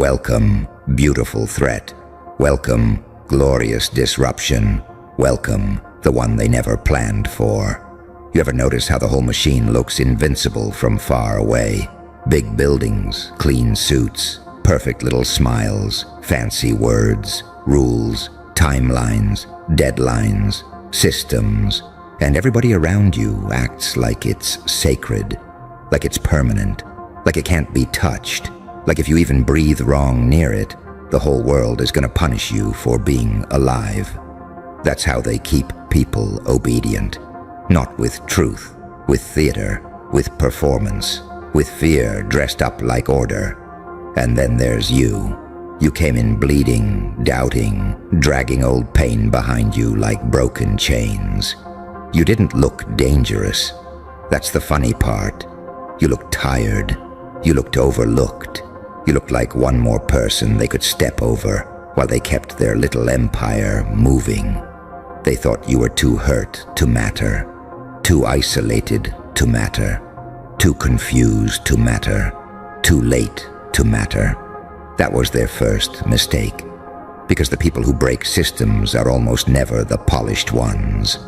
Welcome, beautiful threat. Welcome, glorious disruption. Welcome, the one they never planned for. You ever notice how the whole machine looks invincible from far away? Big buildings, clean suits, perfect little smiles, fancy words, rules, timelines, deadlines, systems, and everybody around you acts like it's sacred, like it's permanent, like it can't be touched, like if you even breathe wrong near it, the whole world is going to punish you for being alive. That's how they keep people obedient. Not with truth, with theater, with performance, with fear dressed up like order. And then there's you. You came in bleeding, doubting, dragging old pain behind you like broken chains. You didn't look dangerous. That's the funny part. You looked tired. You looked overlooked. You looked like one more person they could step over while they kept their little empire moving. They thought you were too hurt to matter, too isolated to matter, too confused to matter, too late to matter. That was their first mistake, because the people who break systems are almost never the polished ones.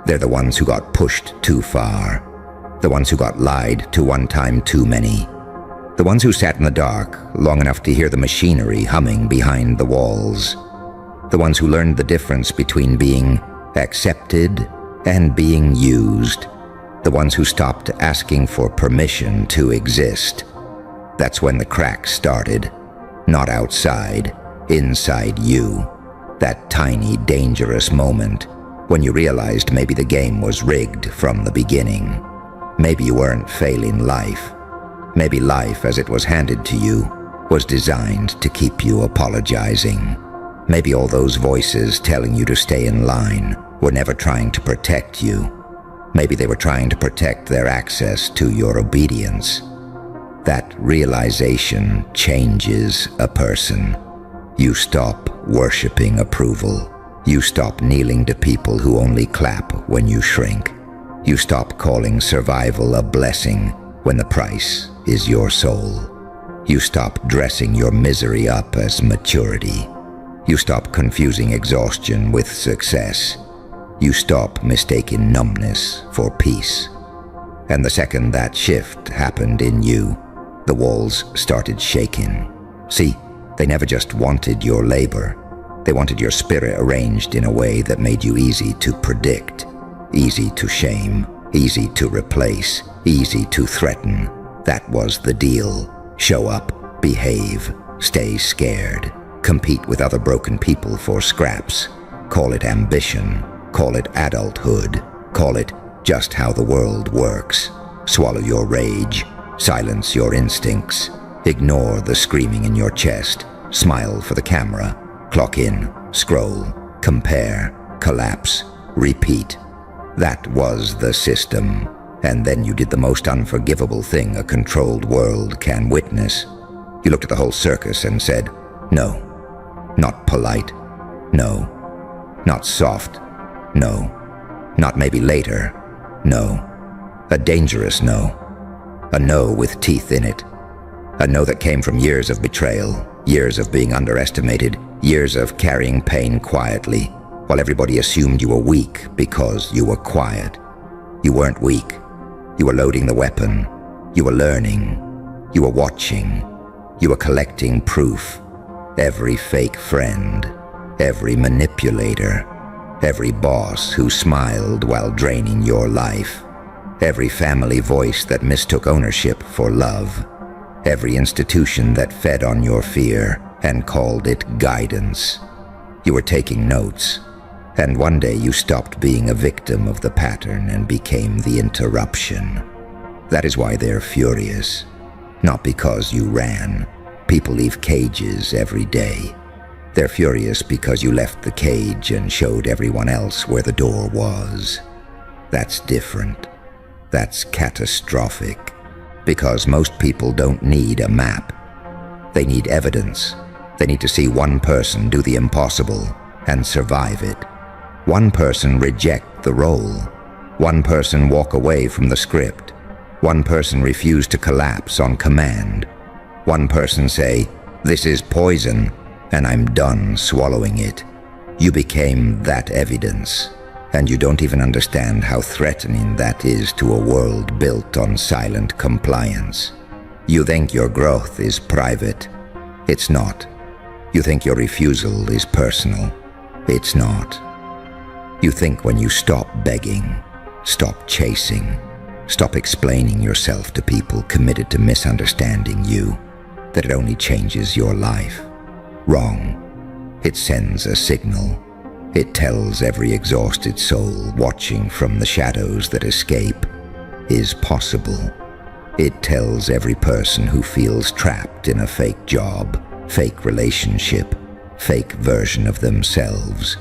They're the ones who got pushed too far, the ones who got lied to one time too many, the ones who sat in the dark long enough to hear the machinery humming behind the walls, the ones who learned the difference between being accepted and being used, the ones who stopped asking for permission to exist. That's when the cracks started. Not outside, inside you. That tiny, dangerous moment when you realized maybe the game was rigged from the beginning. Maybe you weren't failing life. Maybe life, as it was handed to you, was designed to keep you apologizing. Maybe all those voices telling you to stay in line were never trying to protect you. Maybe they were trying to protect their access to your obedience. That realization changes a person. You stop worshiping approval. You stop kneeling to people who only clap when you shrink. You stop calling survival a blessing when the price is your soul. You stop dressing your misery up as maturity. You stop confusing exhaustion with success. You stop mistaking numbness for peace. And the second that shift happened in you, the walls started shaking. See, they never just wanted your labor. They wanted your spirit arranged in a way that made you easy to predict, easy to shame, easy to replace, easy to threaten. That was the deal. Show up, behave, stay scared, compete with other broken people for scraps. Call it ambition, call it adulthood, call it just how the world works. Swallow your rage, silence your instincts, ignore the screaming in your chest, smile for the camera, clock in, scroll, compare, collapse, repeat. That was the system. And then you did the most unforgivable thing a controlled world can witness. You looked at the whole circus and said, no. Not polite. No. Not soft. No. Not maybe later. No. A dangerous no. A no with teeth in it. A no that came from years of betrayal, years of being underestimated, years of carrying pain quietly, while everybody assumed you were weak because you were quiet. You weren't weak. You were loading the weapon. You were learning. You were watching. You were collecting proof. Every fake friend, every manipulator, every boss who smiled while draining your life, every family voice that mistook ownership for love, every institution that fed on your fear and called it guidance. You were taking notes, and one day you stopped being a victim of the pattern and became the interruption. That is why they're furious. Not because you ran. People leave cages every day. They're furious because you left the cage and showed everyone else where the door was. That's different. That's catastrophic. Because most people don't need a map. They need evidence. They need to see one person do the impossible and survive it. One person reject the role. One person walk away from the script. One person refuse to collapse on command. One person say, This is poison, and I'm done swallowing it. You became that evidence, and you don't even understand how threatening that is to a world built on silent compliance. You think your growth is private. It's not. You think your refusal is personal. It's not. You think when you stop begging, stop chasing, stop explaining yourself to people committed to misunderstanding you, that it only changes your life. Wrong. It sends a signal. It tells every exhausted soul watching from the shadows that escape is possible. It tells every person who feels trapped in a fake job, fake relationship, fake version of themselves,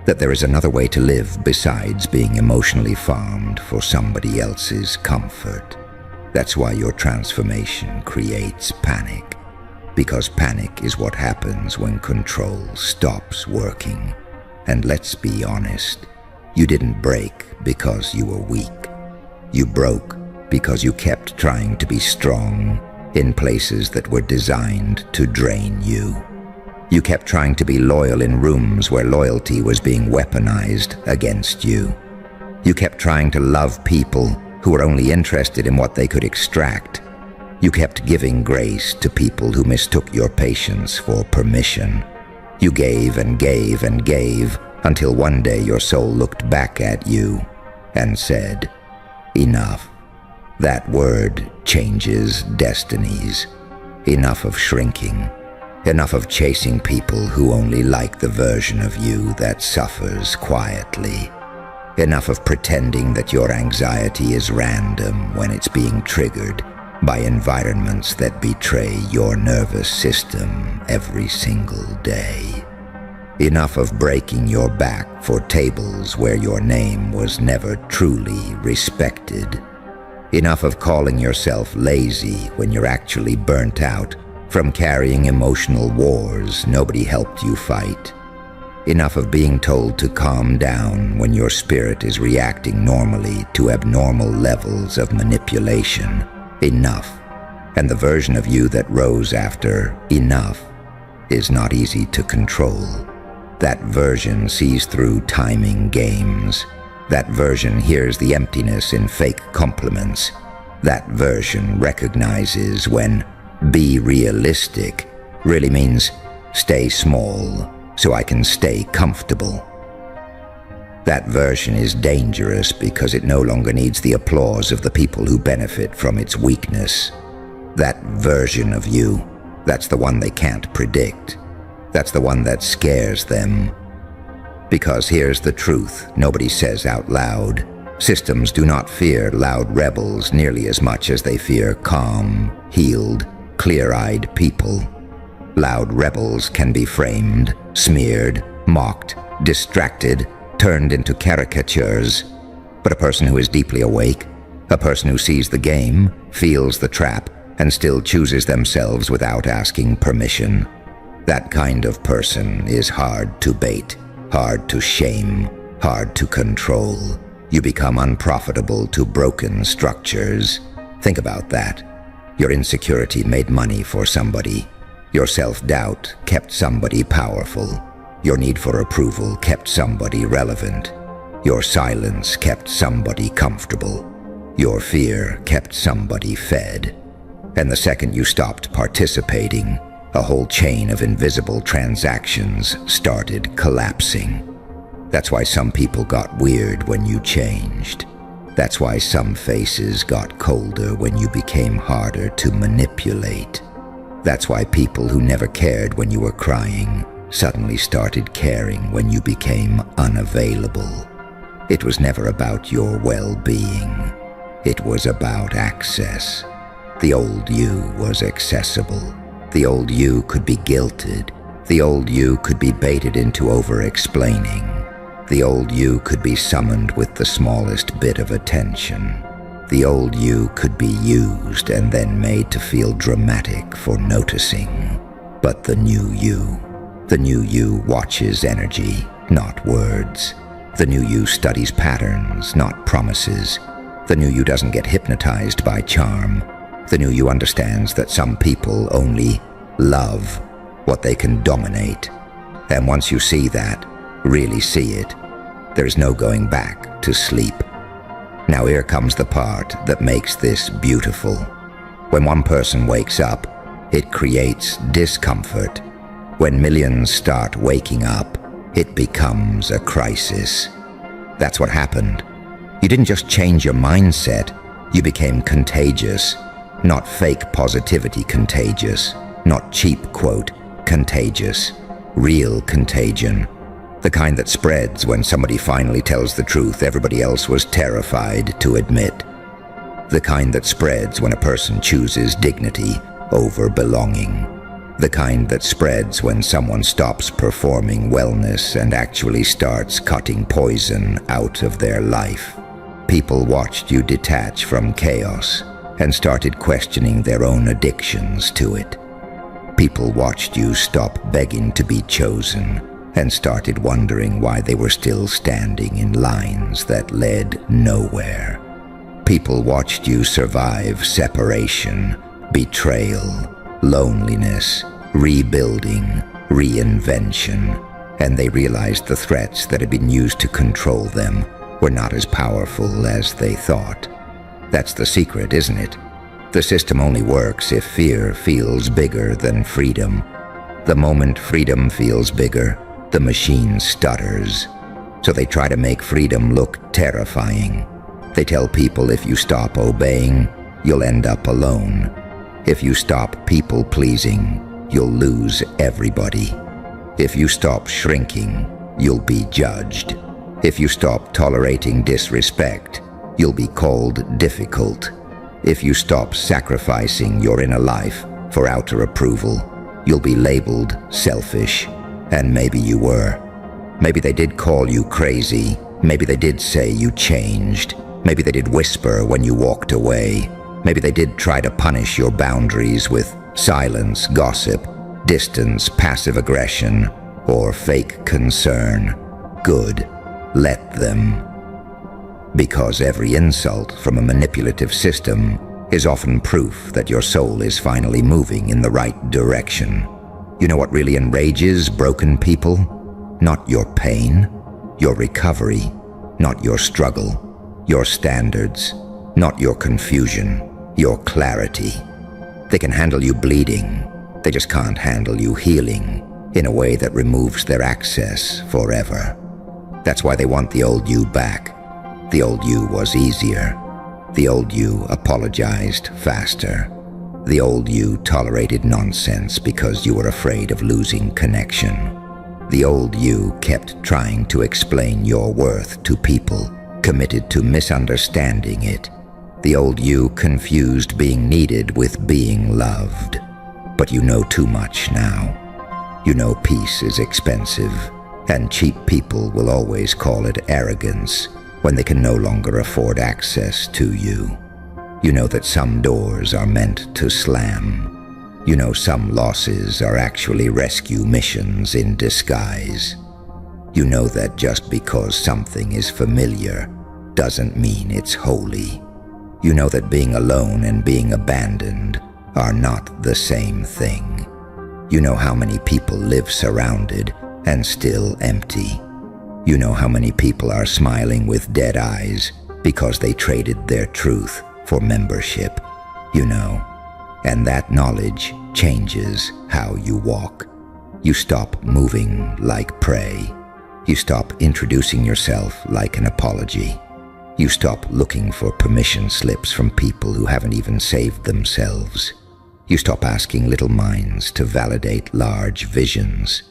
that there is another way to live besides being emotionally farmed for somebody else's comfort. That's why your transformation creates panic, because panic is what happens when control stops working. And let's be honest, you didn't break because you were weak. You broke because you kept trying to be strong in places that were designed to drain you. You kept trying to be loyal in rooms where loyalty was being weaponized against you. You kept trying to love people who were only interested in what they could extract. You kept giving grace to people who mistook your patience for permission. You gave and gave and gave until one day your soul looked back at you and said, "Enough." That word changes destinies. Enough of shrinking. Enough of chasing people who only like the version of you that suffers quietly. Enough of pretending that your anxiety is random when it's being triggered by environments that betray your nervous system every single day. Enough of breaking your back for tables where your name was never truly respected. Enough of calling yourself lazy when you're actually burnt out from carrying emotional wars nobody helped you fight. Enough of being told to calm down when your spirit is reacting normally to abnormal levels of manipulation. Enough. And the version of you that rose after enough is not easy to control. That version sees through timing games. That version hears the emptiness in fake compliments. That version recognizes when be realistic really means stay small so I can stay comfortable. That version is dangerous because it no longer needs the applause of the people who benefit from its weakness. That version of you, that's the one they can't predict. That's the one that scares them. Because here's the truth nobody says out loud. Systems do not fear loud rebels nearly as much as they fear calm, healed, clear-eyed people. Loud rebels can be framed, smeared, mocked, distracted, turned into caricatures. But a person who is deeply awake, a person who sees the game, feels the trap, and still chooses themselves without asking permission, that kind of person is hard to bait, hard to shame, hard to control. You become unprofitable to broken structures. Think about that. Your insecurity made money for somebody. Your self-doubt kept somebody powerful. Your need for approval kept somebody relevant. Your silence kept somebody comfortable. Your fear kept somebody fed. And the second you stopped participating, a whole chain of invisible transactions started collapsing. That's why some people got weird when you changed. That's why some faces got colder when you became harder to manipulate. That's why people who never cared when you were crying suddenly started caring when you became unavailable. It was never about your well-being. It was about access. The old you was accessible. The old you could be guilted. The old you could be baited into over-explaining. The old you could be summoned with the smallest bit of attention. The old you could be used and then made to feel dramatic for noticing. But the new you watches energy, not words. The new you studies patterns, not promises. The new you doesn't get hypnotized by charm. The new you understands that some people only love, what they can dominate. And once you see that, really see it, there's no going back to sleep. Now here comes the part that makes this beautiful. When one person wakes up, it creates discomfort. When millions start waking up, it becomes a crisis. That's what happened. You didn't just change your mindset, you became contagious. Not fake positivity contagious, not cheap quote contagious, real contagion. The kind that spreads when somebody finally tells the truth everybody else was terrified to admit. The kind that spreads when a person chooses dignity over belonging. The kind that spreads when someone stops performing wellness and actually starts cutting poison out of their life. People watched you detach from chaos and started questioning their own addictions to it. People watched you stop begging to be chosen and started wondering why they were still standing in lines that led nowhere. People watched you survive separation, betrayal, loneliness, rebuilding, reinvention, and they realized the threats that had been used to control them were not as powerful as they thought. That's the secret, isn't it? The system only works if fear feels bigger than freedom. The moment freedom feels bigger, the machine stutters. So they try to make freedom look terrifying. They tell people if you stop obeying, you'll end up alone. If you stop people-pleasing, you'll lose everybody. If you stop shrinking, you'll be judged. If you stop tolerating disrespect, you'll be called difficult. If you stop sacrificing your inner life for outer approval, you'll be labeled selfish. And maybe you were. Maybe they did call you crazy. Maybe they did say you changed. Maybe they did whisper when you walked away. Maybe they did try to punish your boundaries with silence, gossip, distance, passive aggression, or fake concern. Good. Let them. Because every insult from a manipulative system is often proof that your soul is finally moving in the right direction. You know what really enrages broken people? Not your pain, your recovery, not your struggle, your standards, not your confusion, your clarity. They can handle you bleeding, they just can't handle you healing in a way that removes their access forever. That's why they want the old you back. The old you was easier. The old you apologized faster. The old you tolerated nonsense because you were afraid of losing connection. The old you kept trying to explain your worth to people, committed to misunderstanding it. The old you confused being needed with being loved. But you know too much now. You know peace is expensive, and cheap people will always call it arrogance when they can no longer afford access to you. You know that some doors are meant to slam. You know some losses are actually rescue missions in disguise. You know that just because something is familiar doesn't mean it's holy. You know that being alone and being abandoned are not the same thing. You know how many people live surrounded and still empty. You know how many people are smiling with dead eyes because they traded their truth for membership. You know, and that knowledge changes how you walk. You stop moving like prey. You stop introducing yourself like an apology. You stop looking for permission slips from people who haven't even saved themselves. You stop asking little minds to validate large visions.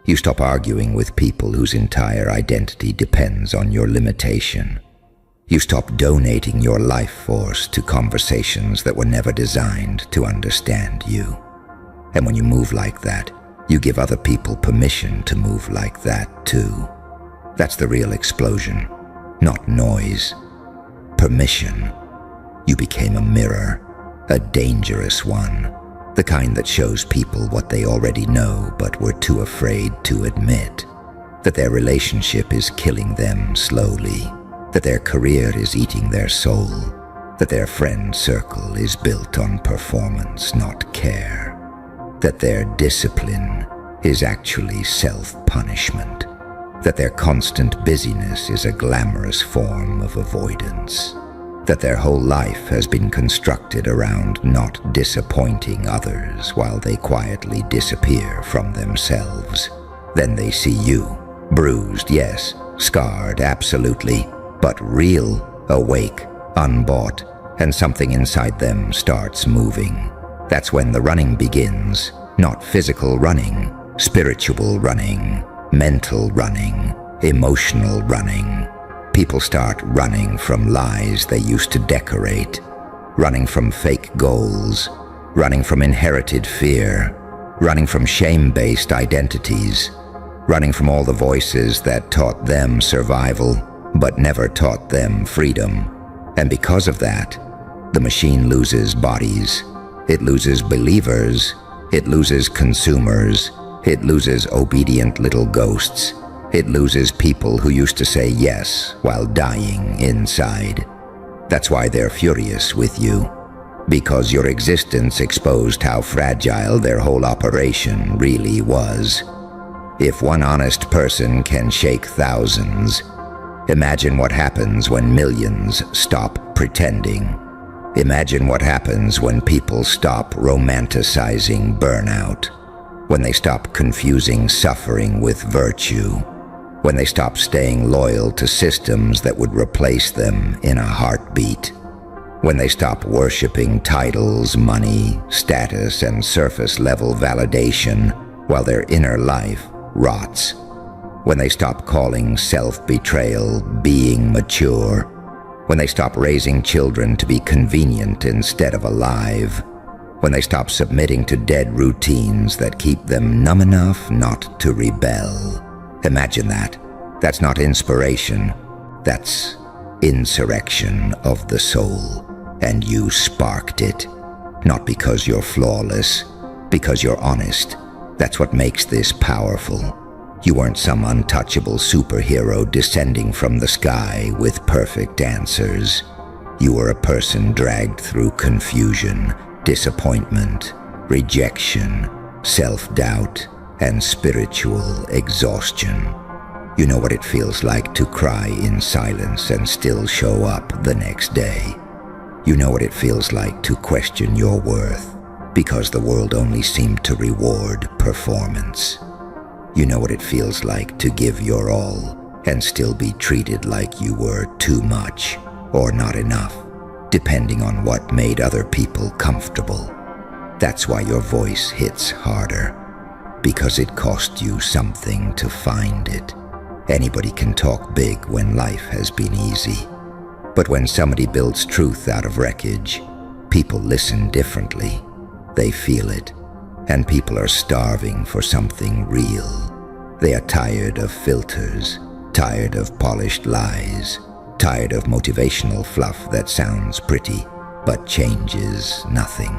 You stop arguing with people whose entire identity depends on your limitation. You stop donating your life force to conversations that were never designed to understand you. And when you move like that, you give other people permission to move like that too. That's the real explosion, not noise. Permission. You became a mirror, a dangerous one. The kind that shows people what they already know but were too afraid to admit. That their relationship is killing them slowly. That their career is eating their soul. That their friend circle is built on performance, not care. that their discipline is actually self-punishment, that their constant busyness is a glamorous form of avoidance, that their whole life has been constructed around not disappointing others while they quietly disappear from themselves. Then they see you, bruised, yes, scarred, absolutely, but real, awake, unbought, and something inside them starts moving. That's when the running begins, not physical running, spiritual running, mental running, emotional running. People start running from lies they used to decorate, running from fake goals, running from inherited fear, running from shame-based identities, running from all the voices that taught them survival but never taught them freedom. And because of that, the machine loses bodies, it loses believers, it loses consumers, it loses obedient little ghosts. It loses people who used to say yes while dying inside. That's why they're furious with you, because your existence exposed how fragile their whole operation really was. If one honest person can shake thousands, imagine what happens when millions stop pretending. Imagine what happens when people stop romanticizing burnout, when they stop confusing suffering with virtue, when they stop staying loyal to systems that would replace them in a heartbeat, when they stop worshiping titles, money, status, and surface-level validation while their inner life rots, when they stop calling self-betrayal being mature, when they stop raising children to be convenient instead of alive, when they stop submitting to dead routines that keep them numb enough not to rebel. Imagine that. That's not inspiration. That's insurrection of the soul. And you sparked it. Not because you're flawless, because you're honest. That's what makes this powerful. You weren't some untouchable superhero descending from the sky with perfect answers. You were a person dragged through confusion, disappointment, rejection, self-doubt, and spiritual exhaustion. You know what it feels like to cry in silence and still show up the next day. You know what it feels like to question your worth because the world only seemed to reward performance. You know what it feels like to give your all and still be treated like you were too much or not enough, depending on what made other people comfortable. That's why your voice hits harder, because it cost you something to find it. Anybody can talk big when life has been easy. But when somebody builds truth out of wreckage, people listen differently. They feel it. And people are starving for something real. They are tired of filters, tired of polished lies, tired of motivational fluff that sounds pretty but changes nothing.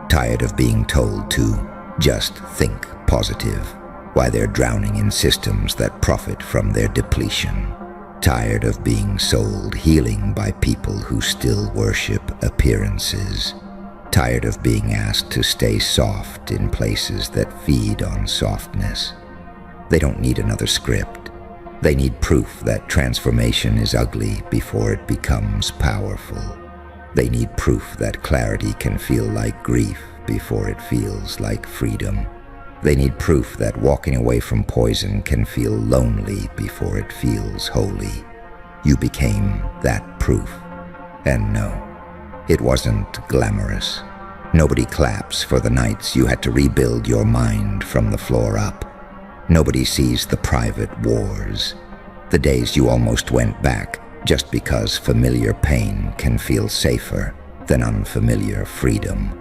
Tired of being told to just think positive while they're drowning in systems that profit from their depletion. Tired of being sold healing by people who still worship appearances. Tired of being asked to stay soft in places that feed on softness. They don't need another script. They need proof that transformation is ugly before it becomes powerful. They need proof that clarity can feel like grief before it feels like freedom. They need proof that walking away from poison can feel lonely before it feels holy. You became that proof. And no, it wasn't glamorous. Nobody claps for the nights you had to rebuild your mind from the floor up. Nobody sees the private wars, the days you almost went back just because familiar pain can feel safer than unfamiliar freedom.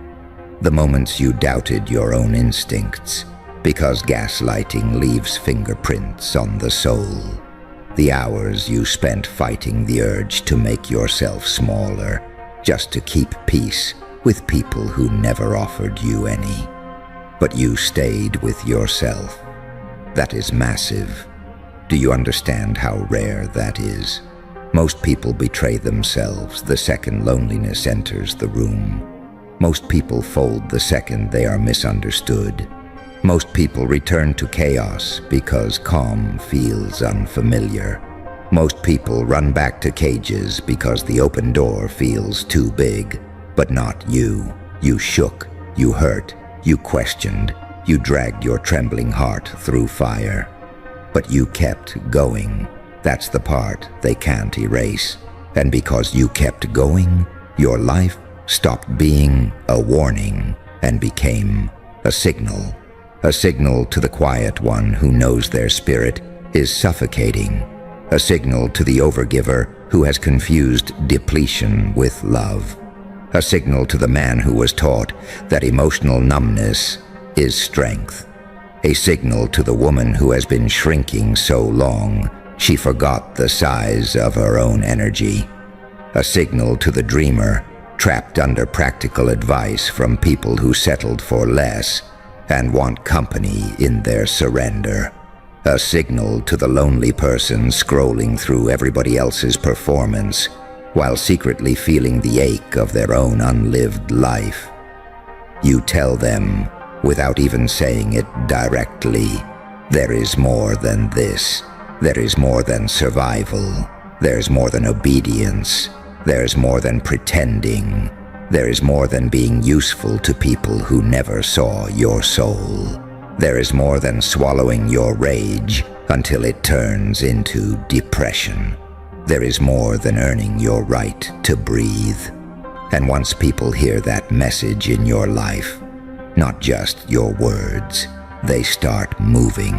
The moments you doubted your own instincts because gaslighting leaves fingerprints on the soul. The hours you spent fighting the urge to make yourself smaller just to keep peace with people who never offered you any. But you stayed with yourself. That is massive. Do you understand how rare that is? Most people betray themselves the second loneliness enters the room. Most people fold the second they are misunderstood. Most people return to chaos because calm feels unfamiliar. Most people run back to cages because the open door feels too big. But not you. You shook, you hurt, you questioned, you dragged your trembling heart through fire. But you kept going. That's the part they can't erase. And because you kept going, your life stopped being a warning and became a signal. A signal to the quiet one who knows their spirit is suffocating. A signal to the overgiver who has confused depletion with love. A signal to the man who was taught that emotional numbness is strength. A signal to the woman who has been shrinking so long she forgot the size of her own energy. A signal to the dreamer trapped under practical advice from people who settled for less and want company in their surrender. A signal to the lonely person scrolling through everybody else's performance while secretly feeling the ache of their own unlived life. You tell them, without even saying it directly, there is more than this. There is more than survival. There's more than obedience. There's more than pretending. There is more than being useful to people who never saw your soul. There is more than swallowing your rage until it turns into depression. There is more than earning your right to breathe. And once people hear that message in your life, not just your words, they start moving.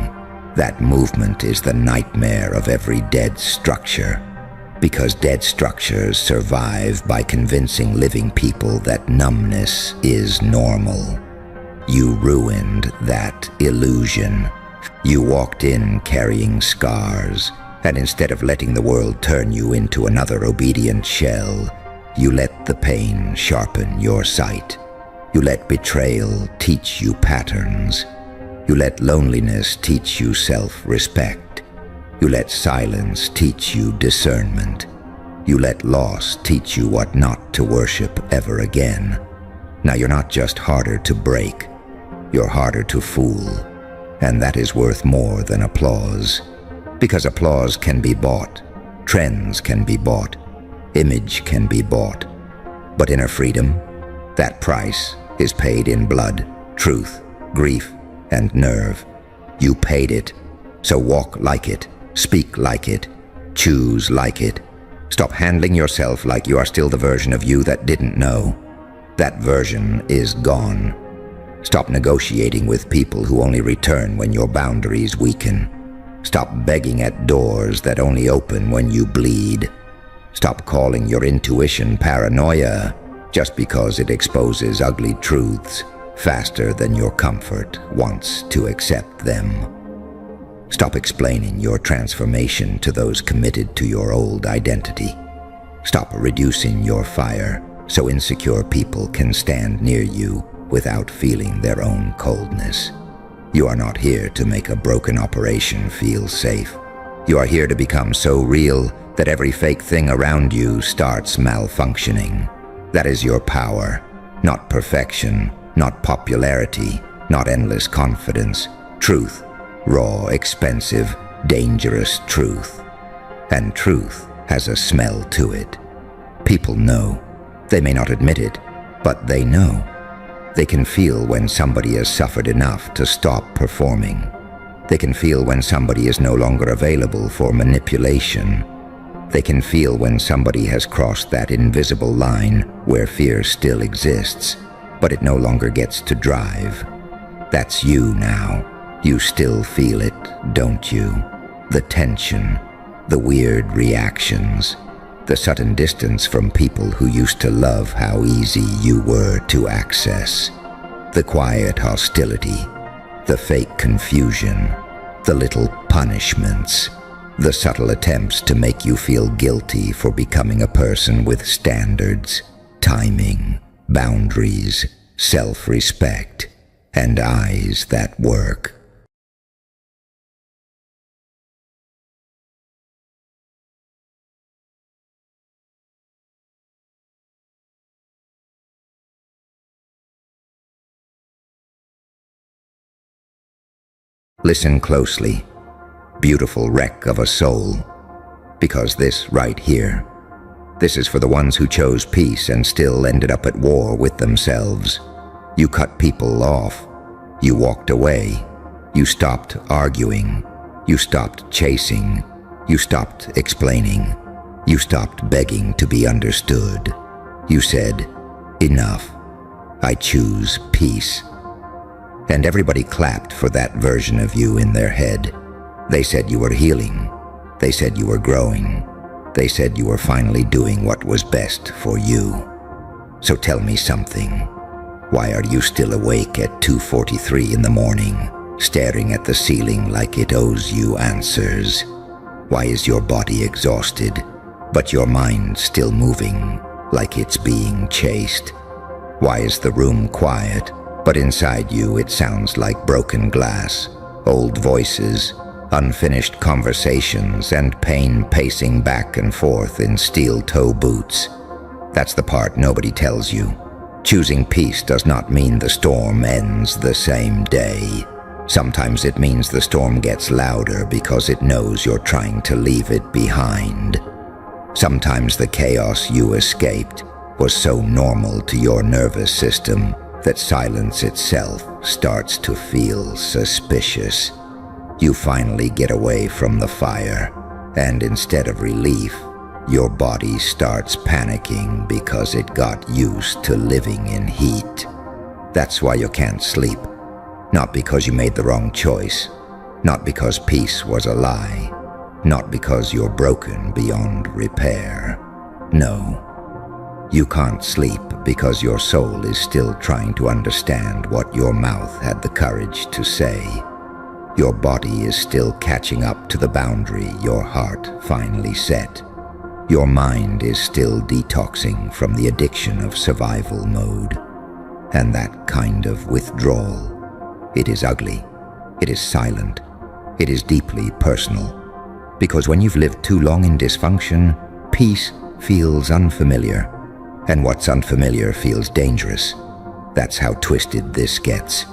That movement is the nightmare of every dead structure, because dead structures survive by convincing living people that numbness is normal. You ruined that illusion. You walked in carrying scars, and instead of letting the world turn you into another obedient shell, you let the pain sharpen your sight. You let betrayal teach you patterns. You let loneliness teach you self-respect. You let silence teach you discernment. You let loss teach you what not to worship ever again. Now you're not just harder to break, you're harder to fool. And that is worth more than applause. Because applause can be bought, trends can be bought, image can be bought. But inner freedom, that price is paid in blood, truth, grief, and nerve. You paid it, so walk like it, speak like it, choose like it. Stop handling yourself like you are still the version of you that didn't know. That version is gone. Stop negotiating with people who only return when your boundaries weaken. Stop begging at doors that only open when you bleed. Stop calling your intuition paranoia just because it exposes ugly truths faster than your comfort wants to accept them. Stop explaining your transformation to those committed to your old identity. Stop reducing your fire so insecure people can stand near you without feeling their own coldness. You are not here to make a broken operation feel safe. You are here to become so real that every fake thing around you starts malfunctioning. That is your power, not perfection, not popularity, not endless confidence. Truth, raw, expensive, dangerous truth. And truth has a smell to it. People know. They may not admit it, but they know. They can feel when somebody has suffered enough to stop performing. They can feel when somebody is no longer available for manipulation. They can feel when somebody has crossed that invisible line where fear still exists, but it no longer gets to drive. That's you now. You still feel it, don't you? The tension, the weird reactions, the sudden distance from people who used to love how easy you were to access, the quiet hostility, the fake confusion, the little punishments, the subtle attempts to make you feel guilty for becoming a person with standards, timing, boundaries, self-respect, and eyes that work. Listen closely, beautiful wreck of a soul, because this right here, this is for the ones who chose peace and still ended up at war with themselves. You cut people off. You walked away. You stopped arguing. You stopped chasing. You stopped explaining. You stopped begging to be understood. You said, enough. I choose peace. And everybody clapped for that version of you in their head. They said you were healing. They said you were growing. They said you were finally doing what was best for you. So tell me something. Why are you still awake at 2:43 in the morning, staring at the ceiling like it owes you answers? Why is your body exhausted, but your mind still moving like it's being chased? Why is the room quiet, but inside you it sounds like broken glass, old voices, unfinished conversations, and pain pacing back and forth in steel-toe boots? That's the part nobody tells you. Choosing peace does not mean the storm ends the same day. Sometimes it means the storm gets louder because it knows you're trying to leave it behind. Sometimes the chaos you escaped was so normal to your nervous system that silence itself starts to feel suspicious. You finally get away from the fire, and instead of relief, your body starts panicking because it got used to living in heat. That's why you can't sleep. Not because you made the wrong choice. Not because peace was a lie. Not because you're broken beyond repair. No. You can't sleep because your soul is still trying to understand what your mouth had the courage to say. Your body is still catching up to the boundary your heart finally set. Your mind is still detoxing from the addiction of survival mode. And that kind of withdrawal, it is ugly, it is silent, it is deeply personal. Because when you've lived too long in dysfunction, peace feels unfamiliar. And what's unfamiliar feels dangerous. That's how twisted this gets.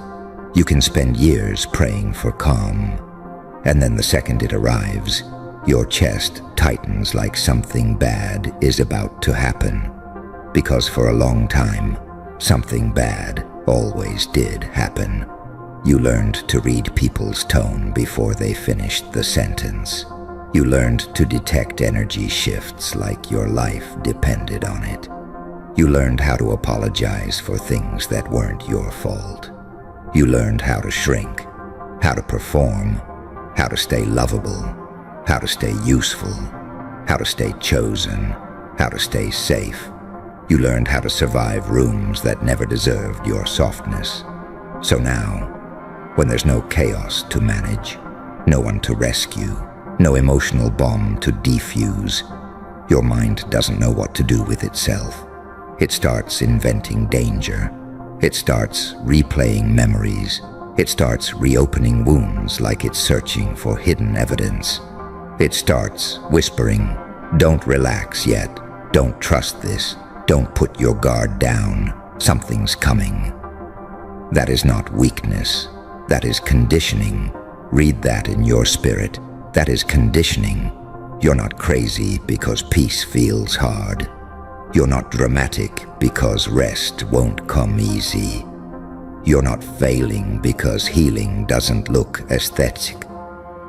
You can spend years praying for calm, and then the second it arrives, your chest tightens like something bad is about to happen. Because for a long time, something bad always did happen. You learned to read people's tone before they finished the sentence. You learned to detect energy shifts like your life depended on it. You learned how to apologize for things that weren't your fault. You learned how to shrink, how to perform, how to stay lovable, how to stay useful, how to stay chosen, how to stay safe. You learned how to survive rooms that never deserved your softness. So now, when there's no chaos to manage, no one to rescue, no emotional bomb to defuse, your mind doesn't know what to do with itself. It starts inventing danger. It starts replaying memories. It starts reopening wounds like it's searching for hidden evidence. It starts whispering, "Don't relax yet. Don't trust this. Don't put your guard down. Something's coming." That is not weakness. That is conditioning. Read that in your spirit. That is conditioning. You're not crazy because peace feels hard. You're not dramatic because rest won't come easy. You're not failing because healing doesn't look aesthetic.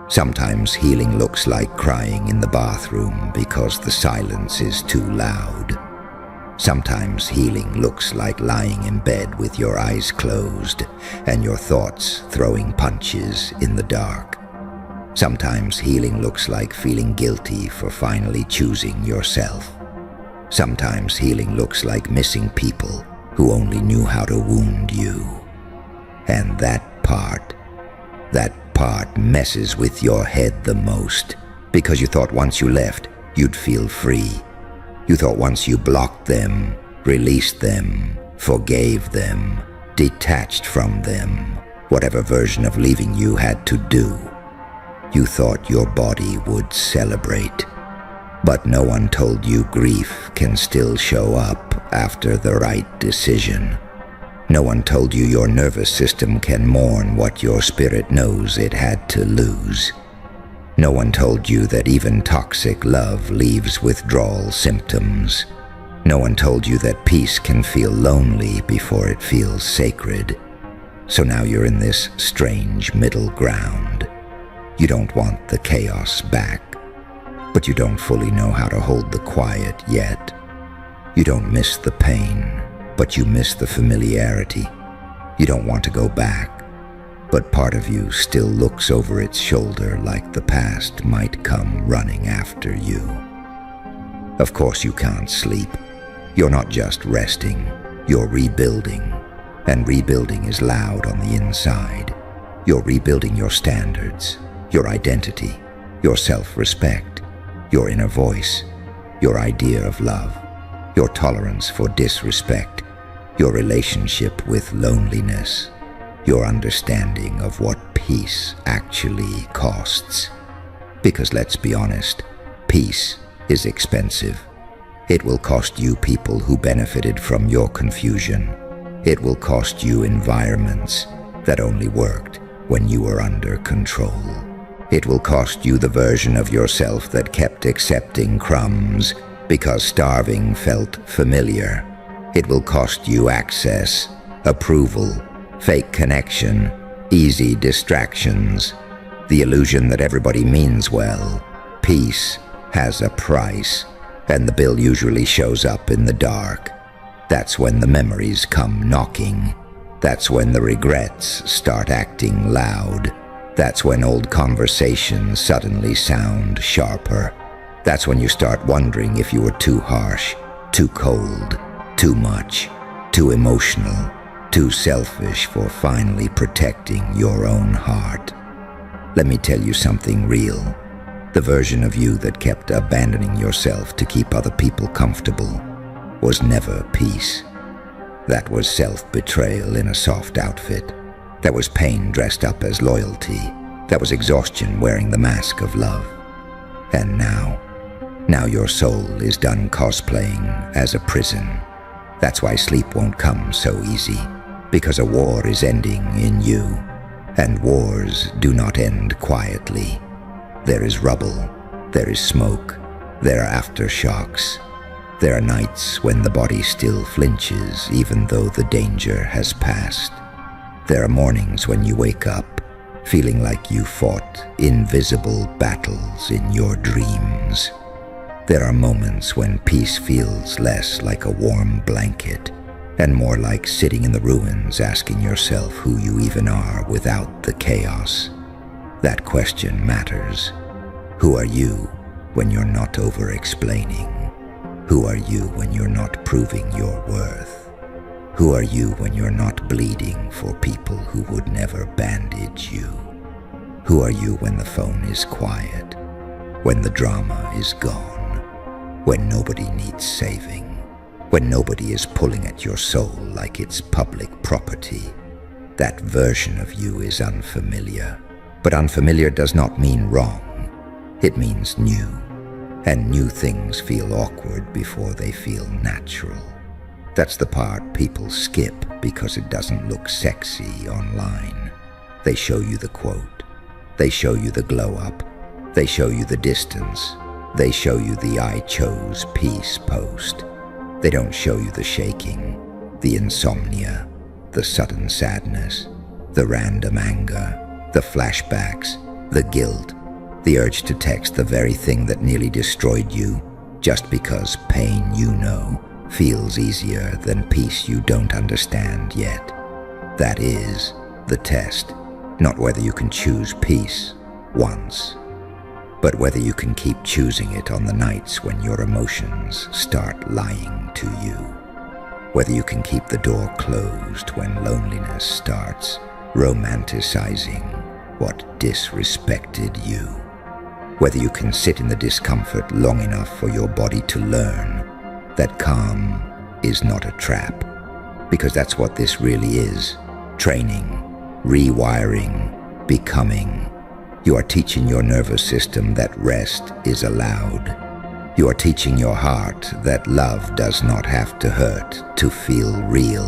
Sometimes healing looks like crying in the bathroom because the silence is too loud. Sometimes healing looks like lying in bed with your eyes closed and your thoughts throwing punches in the dark. Sometimes healing looks like feeling guilty for finally choosing yourself. Sometimes healing looks like missing people who only knew how to wound you. And that part messes with your head the most, because you thought once you left, you'd feel free. You thought once you blocked them, released them, forgave them, detached from them, whatever version of leaving you had to do, you thought your body would celebrate. But no one told you grief can still show up after the right decision. No one told you your nervous system can mourn what your spirit knows it had to lose. No one told you that even toxic love leaves withdrawal symptoms. No one told you that peace can feel lonely before it feels sacred. So now you're in this strange middle ground. You don't want the chaos back, but you don't fully know how to hold the quiet yet. You don't miss the pain, but you miss the familiarity. You don't want to go back, but part of you still looks over its shoulder like the past might come running after you. Of course you can't sleep. You're not just resting, you're rebuilding. And rebuilding is loud on the inside. You're rebuilding your standards, your identity, your self-respect, your inner voice, your idea of love, your tolerance for disrespect, your relationship with loneliness, your understanding of what peace actually costs. Because let's be honest, peace is expensive. It will cost you people who benefited from your confusion. It will cost you environments that only worked when you were under control. It will cost you the version of yourself that kept accepting crumbs because starving felt familiar. It will cost you access, approval, fake connection, easy distractions, the illusion that everybody means well. Peace has a price, and the bill usually shows up in the dark. That's when the memories come knocking. That's when the regrets start acting loud. That's when old conversations suddenly sound sharper. That's when you start wondering if you were too harsh, too cold, too much, too emotional, too selfish for finally protecting your own heart. Let me tell you something real. The version of you that kept abandoning yourself to keep other people comfortable was never peace. That was self-betrayal in a soft outfit. That was pain dressed up as loyalty. That was exhaustion wearing the mask of love. And now your soul is done cosplaying as a prison. That's why sleep won't come so easy, because a war is ending in you, and wars do not end quietly. There is rubble, there is smoke, there are aftershocks. There are nights when the body still flinches even though the danger has passed. There are mornings when you wake up feeling like you fought invisible battles in your dreams. There are moments when peace feels less like a warm blanket and more like sitting in the ruins asking yourself who you even are without the chaos. That question matters. Who are you when you're not over-explaining? Who are you when you're not proving your worth? Who are you when you're not bleeding for people who would never bandage you? Who are you when the phone is quiet? When the drama is gone? When nobody needs saving? When nobody is pulling at your soul like it's public property? That version of you is unfamiliar. But unfamiliar does not mean wrong. It means new. And new things feel awkward before they feel natural. That's the part people skip because it doesn't look sexy online. They show you the quote. They show you the glow up. They show you the distance. They show you the I chose peace post. They don't show you the shaking, the insomnia, the sudden sadness, the random anger, the flashbacks, the guilt, the urge to text the very thing that nearly destroyed you just because pain you know feels easier than peace you don't understand yet. That is the test, not whether you can choose peace once, but whether you can keep choosing it on the nights when your emotions start lying to you. Whether you can keep the door closed when loneliness starts romanticizing what disrespected you. Whether you can sit in the discomfort long enough for your body to learn that calm is not a trap. Because that's what this really is. Training, rewiring, becoming. You are teaching your nervous system that rest is allowed. You are teaching your heart that love does not have to hurt to feel real.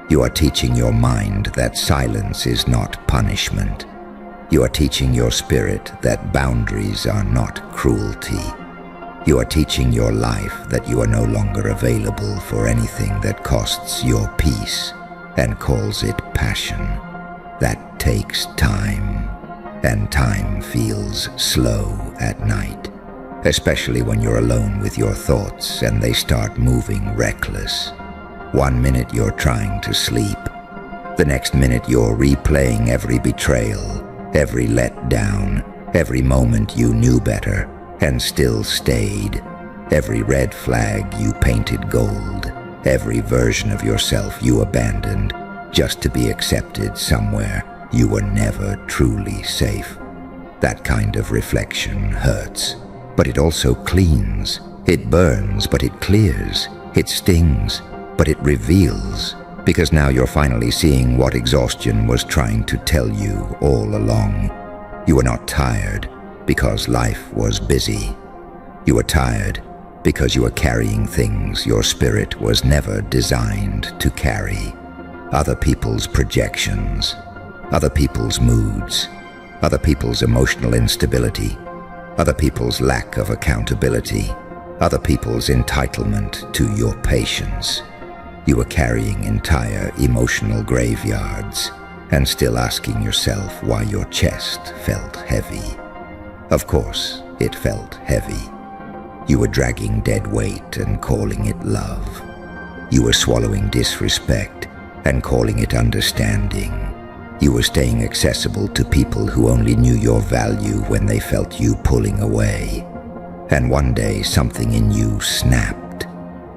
You are teaching your mind that silence is not punishment. You are teaching your spirit that boundaries are not cruelty. You are teaching your life that you are no longer available for anything that costs your peace and calls it passion. That takes time, and time feels slow at night, especially when you're alone with your thoughts and they start moving reckless. 1 minute you're trying to sleep. The next minute you're replaying every betrayal, every letdown, every moment you knew better and still stayed, every red flag you painted gold, every version of yourself you abandoned just to be accepted somewhere you were never truly safe. That kind of reflection hurts, but it also cleans. It burns, but it clears. It stings, but it reveals, because now you're finally seeing what exhaustion was trying to tell you all along. You were not tired because life was busy. You were tired because you were carrying things your spirit was never designed to carry. Other people's projections, other people's moods, other people's emotional instability, other people's lack of accountability, other people's entitlement to your patience. You were carrying entire emotional graveyards and still asking yourself why your chest felt heavy. Of course, it felt heavy. You were dragging dead weight and calling it love. You were swallowing disrespect and calling it understanding. You were staying accessible to people who only knew your value when they felt you pulling away. And one day something in you snapped,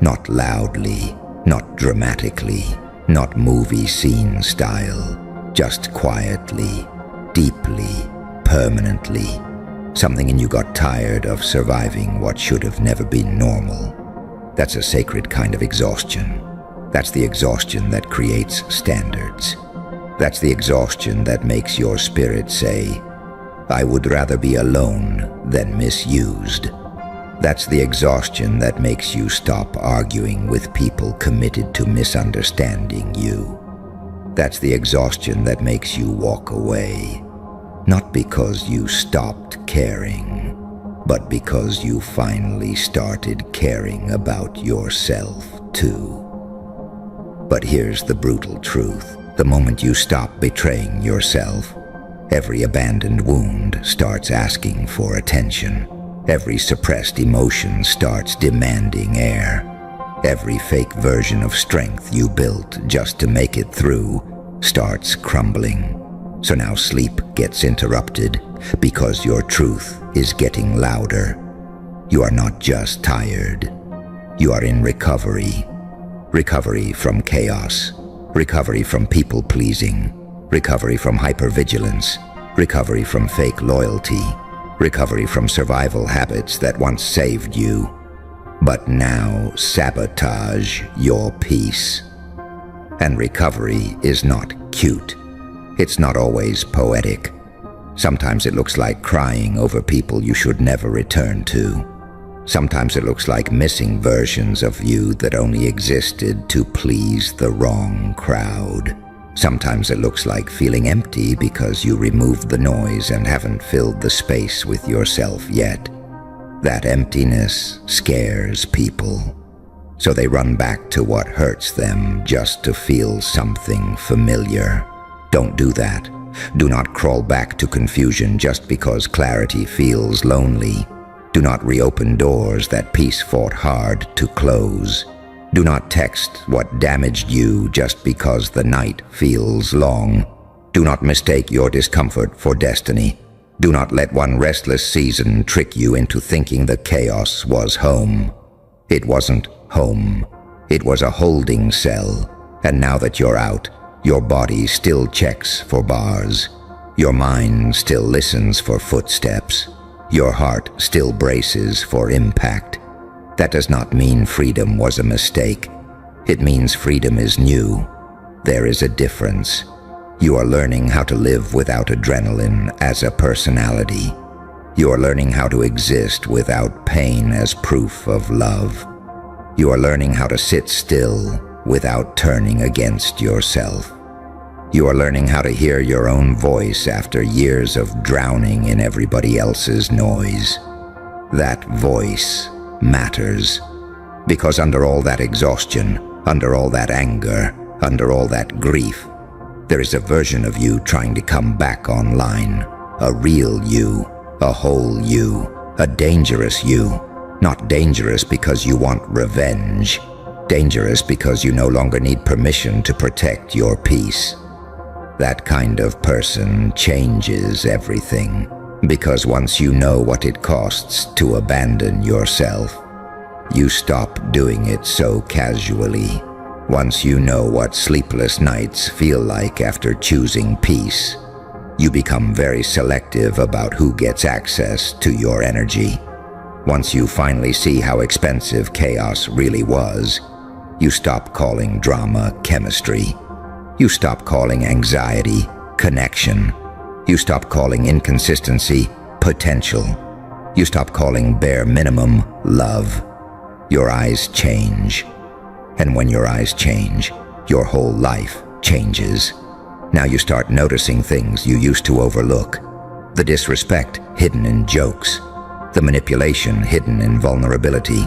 not loudly, not dramatically, not movie scene style, just quietly, deeply, permanently. Something in you got tired of surviving what should have never been normal. That's a sacred kind of exhaustion. That's the exhaustion that creates standards. That's the exhaustion that makes your spirit say, I would rather be alone than misused. That's the exhaustion that makes you stop arguing with people committed to misunderstanding you. That's the exhaustion that makes you walk away, not because you stopped caring, but because you finally started caring about yourself too. But here's the brutal truth. The moment you stop betraying yourself, every abandoned wound starts asking for attention. Every suppressed emotion starts demanding air. Every fake version of strength you built just to make it through starts crumbling. So now sleep gets interrupted because your truth is getting louder. You are not just tired. You are in recovery. Recovery from chaos. Recovery from people-pleasing. Recovery from hypervigilance. Recovery from fake loyalty. Recovery from survival habits that once saved you, but now sabotage your peace. And recovery is not cute. It's not always poetic. Sometimes it looks like crying over people you should never return to. Sometimes it looks like missing versions of you that only existed to please the wrong crowd. Sometimes it looks like feeling empty because you removed the noise and haven't filled the space with yourself yet. That emptiness scares people, so they run back to what hurts them just to feel something familiar. Don't do that. Do not crawl back to confusion just because clarity feels lonely. Do not reopen doors that peace fought hard to close. Do not text what damaged you just because the night feels long. Do not mistake your discomfort for destiny. Do not let one restless season trick you into thinking the chaos was home. It wasn't home. It was a holding cell. And now that you're out, your body still checks for bars. Your mind still listens for footsteps. Your heart still braces for impact. That does not mean freedom was a mistake. It means freedom is new. There is a difference. You are learning how to live without adrenaline as a personality. You are learning how to exist without pain as proof of love. You are learning how to sit still without turning against yourself. You are learning how to hear your own voice after years of drowning in everybody else's noise. That voice matters, because under all that exhaustion, under all that anger, under all that grief, there is a version of you trying to come back online. A real you, a whole you, a dangerous you. Not dangerous because you want revenge. Dangerous because you no longer need permission to protect your peace. That kind of person changes everything, because once you know what it costs to abandon yourself, you stop doing it so casually. Once you know what sleepless nights feel like after choosing peace, you become very selective about who gets access to your energy. Once you finally see how expensive chaos really was, you stop calling drama chemistry. You stop calling anxiety connection. You stop calling inconsistency potential. You stop calling bare minimum love. Your eyes change. And when your eyes change, your whole life changes. Now you start noticing things you used to overlook. The disrespect hidden in jokes. The manipulation hidden in vulnerability.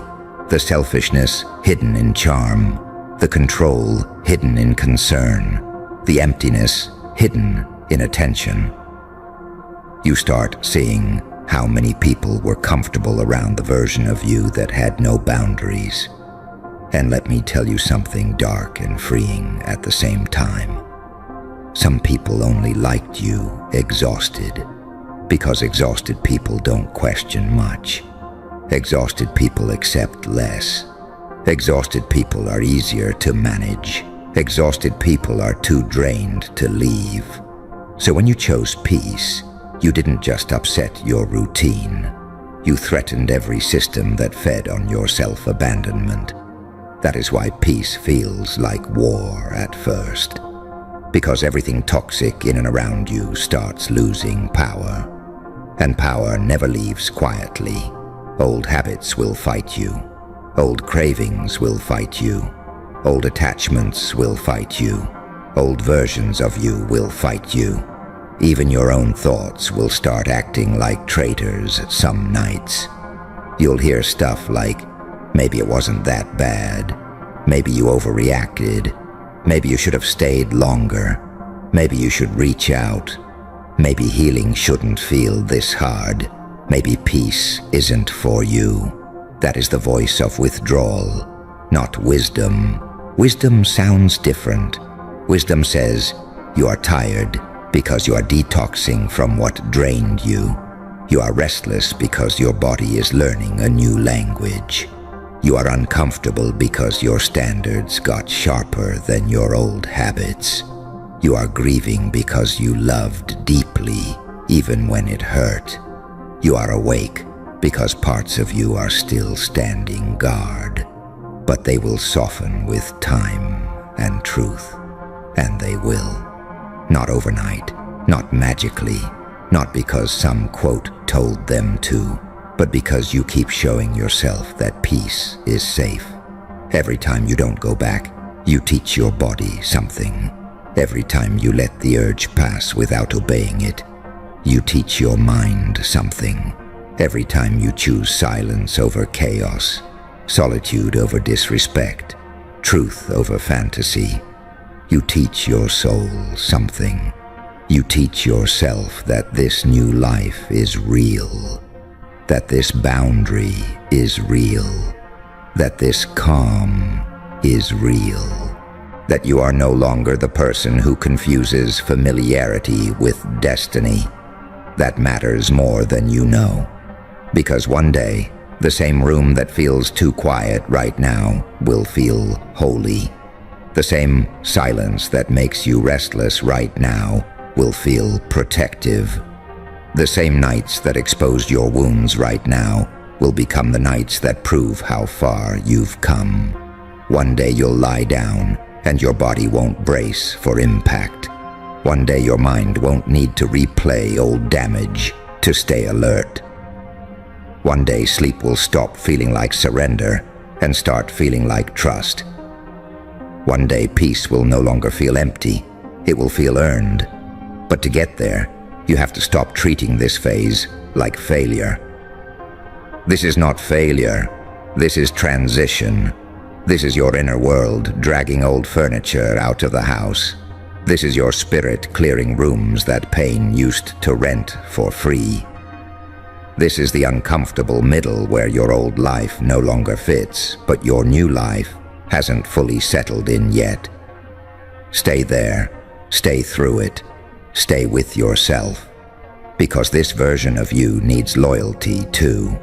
The selfishness hidden in charm. The control hidden in concern. The emptiness hidden in attention. You start seeing how many people were comfortable around the version of you that had no boundaries. And let me tell you something dark and freeing at the same time. Some people only liked you exhausted, because exhausted people don't question much. Exhausted people accept less. Exhausted people are easier to manage. Exhausted people are too drained to leave. So when you chose peace, you didn't just upset your routine. You threatened every system that fed on your self-abandonment. That is why peace feels like war at first. Because everything toxic in and around you starts losing power. And power never leaves quietly. Old habits will fight you. Old cravings will fight you. Old attachments will fight you. Old versions of you will fight you. Even your own thoughts will start acting like traitors some nights. You'll hear stuff like, maybe it wasn't that bad. Maybe you overreacted. Maybe you should have stayed longer. Maybe you should reach out. Maybe healing shouldn't feel this hard. Maybe peace isn't for you. That is the voice of withdrawal, not wisdom. Wisdom sounds different. Wisdom says, you are tired because you are detoxing from what drained you. You are restless because your body is learning a new language. You are uncomfortable because your standards got sharper than your old habits. You are grieving because you loved deeply, even when it hurt. You are awake because parts of you are still standing guard. But they will soften with time and truth. And they will. Not overnight, not magically, not because some quote told them to, but because you keep showing yourself that peace is safe. Every time you don't go back, you teach your body something. Every time you let the urge pass without obeying it, you teach your mind something. Every time you choose silence over chaos, solitude over disrespect, truth over fantasy, you teach your soul something. You teach yourself that this new life is real, that this boundary is real, that this calm is real, that you are no longer the person who confuses familiarity with destiny. That matters more than you know, because one day, the same room that feels too quiet right now will feel holy. The same silence that makes you restless right now will feel protective. The same nights that exposed your wounds right now will become the nights that prove how far you've come. One day you'll lie down and your body won't brace for impact. One day your mind won't need to replay old damage to stay alert. One day sleep will stop feeling like surrender and start feeling like trust. One day peace will no longer feel empty. It will feel earned. But to get there, you have to stop treating this phase like failure. This is not failure. This is transition. This is your inner world dragging old furniture out of the house. This is your spirit clearing rooms that pain used to rent for free. This is the uncomfortable middle where your old life no longer fits, but your new life hasn't fully settled in yet. Stay there. Stay through it. Stay with yourself. Because this version of you needs loyalty too.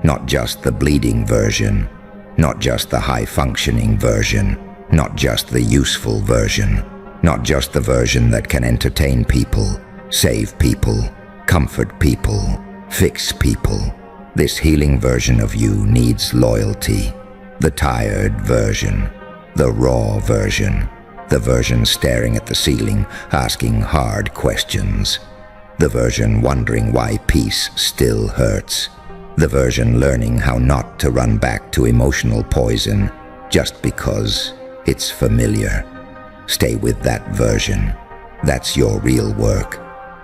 Not just the bleeding version. Not just the high-functioning version. Not just the useful version. Not just the version that can entertain people, save people, comfort people, fix people. This healing version of you needs loyalty. The tired version. The raw version. The version staring at the ceiling, asking hard questions. The version wondering why peace still hurts. The version learning how not to run back to emotional poison just because it's familiar. Stay with that version. That's your real work.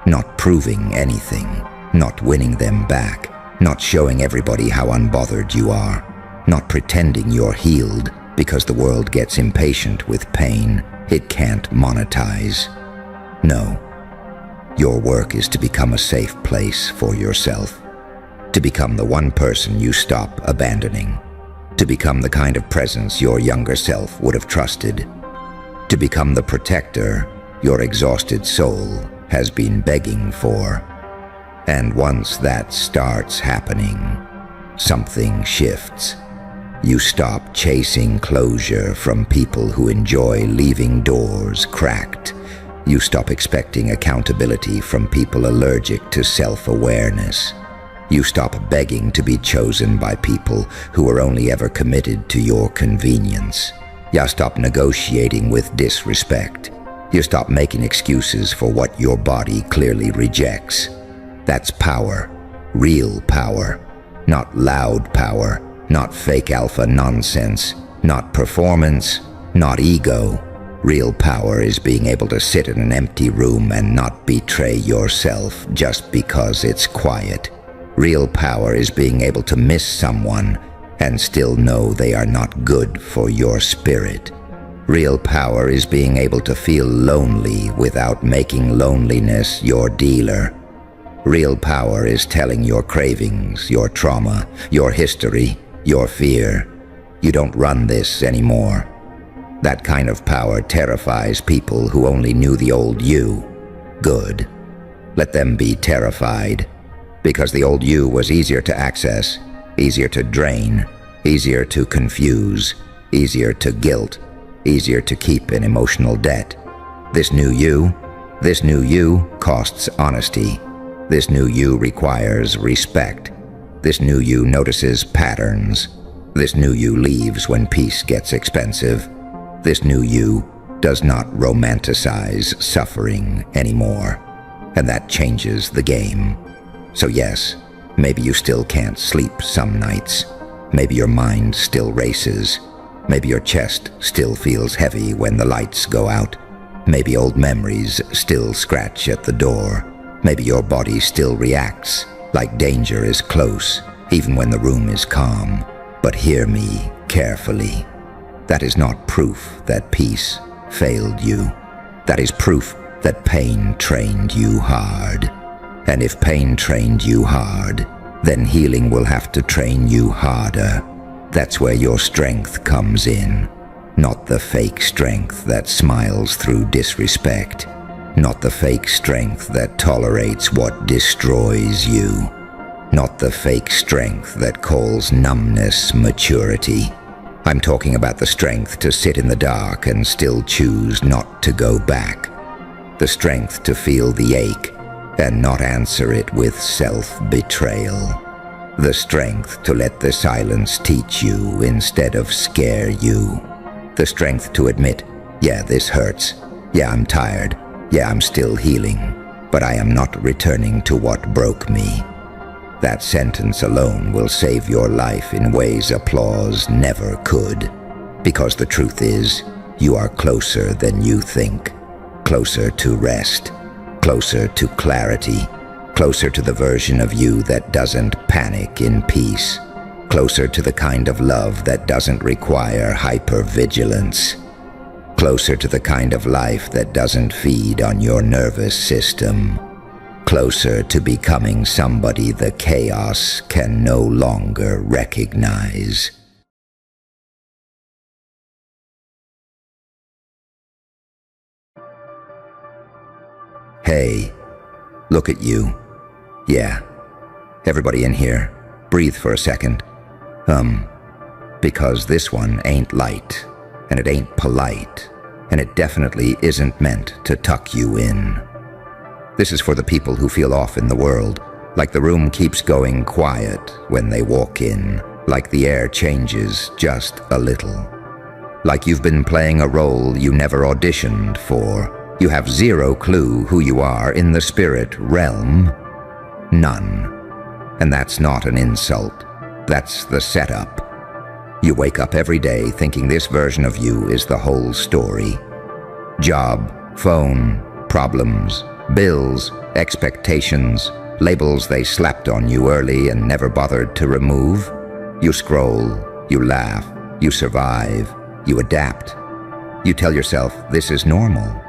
Not proving anything. Not winning them back. Not showing everybody how unbothered you are. Not pretending you're healed because the world gets impatient with pain it can't monetize. No. Your work is to become a safe place for yourself. To become the one person you stop abandoning. To become the kind of presence your younger self would have trusted. To become the protector your exhausted soul has been begging for. And once that starts happening, something shifts. You stop chasing closure from people who enjoy leaving doors cracked. You stop expecting accountability from people allergic to self-awareness. You stop begging to be chosen by people who are only ever committed to your convenience. You stop negotiating with disrespect. You stop making excuses for what your body clearly rejects. That's power, real power, not loud power, not fake alpha nonsense, not performance, not ego. Real power is being able to sit in an empty room and not betray yourself just because it's quiet. Real power is being able to miss someone and still know they are not good for your spirit. Real power is being able to feel lonely without making loneliness your dealer. Real power is telling your cravings, your trauma, your history, your fear, you don't run this anymore. That kind of power terrifies people who only knew the old you. Good. Let them be terrified. Because the old you was easier to access, easier to drain, easier to confuse, easier to guilt, easier to keep in emotional debt. This new you costs honesty. This new you requires respect. This new you notices patterns. This new you leaves when peace gets expensive. This new you does not romanticize suffering anymore. And that changes the game. So yes, maybe you still can't sleep some nights. Maybe your mind still races. Maybe your chest still feels heavy when the lights go out. Maybe old memories still scratch at the door. Maybe your body still reacts like danger is close, even when the room is calm. But hear me carefully. That is not proof that peace failed you. That is proof that pain trained you hard. And if pain trained you hard, then healing will have to train you harder. That's where your strength comes in. Not the fake strength that smiles through disrespect. Not the fake strength that tolerates what destroys you. Not the fake strength that calls numbness maturity. I'm talking about the strength to sit in the dark and still choose not to go back. The strength to feel the ache and not answer it with self-betrayal. The strength to let the silence teach you instead of scare you. The strength to admit, yeah, this hurts. Yeah, I'm tired. Yeah, I'm still healing. But I am not returning to what broke me. That sentence alone will save your life in ways applause never could. Because the truth is, you are closer than you think. Closer to rest. Closer to clarity. Closer to the version of you that doesn't panic in peace. Closer to the kind of love that doesn't require hypervigilance. Closer to the kind of life that doesn't feed on your nervous system. Closer to becoming somebody the chaos can no longer recognize. Hey, look at you. Yeah, everybody in here, breathe for a second. Because this one ain't light, and it ain't polite, and it definitely isn't meant to tuck you in. This is for the people who feel off in the world, like the room keeps going quiet when they walk in, like the air changes just a little. Like you've been playing a role you never auditioned for. You have zero clue who you are in the spirit realm. None. And that's not an insult. That's the setup. You wake up every day thinking this version of you is the whole story. Job, phone, problems, bills, expectations, labels they slapped on you early and never bothered to remove. You scroll, you laugh, you survive, you adapt. You tell yourself this is normal.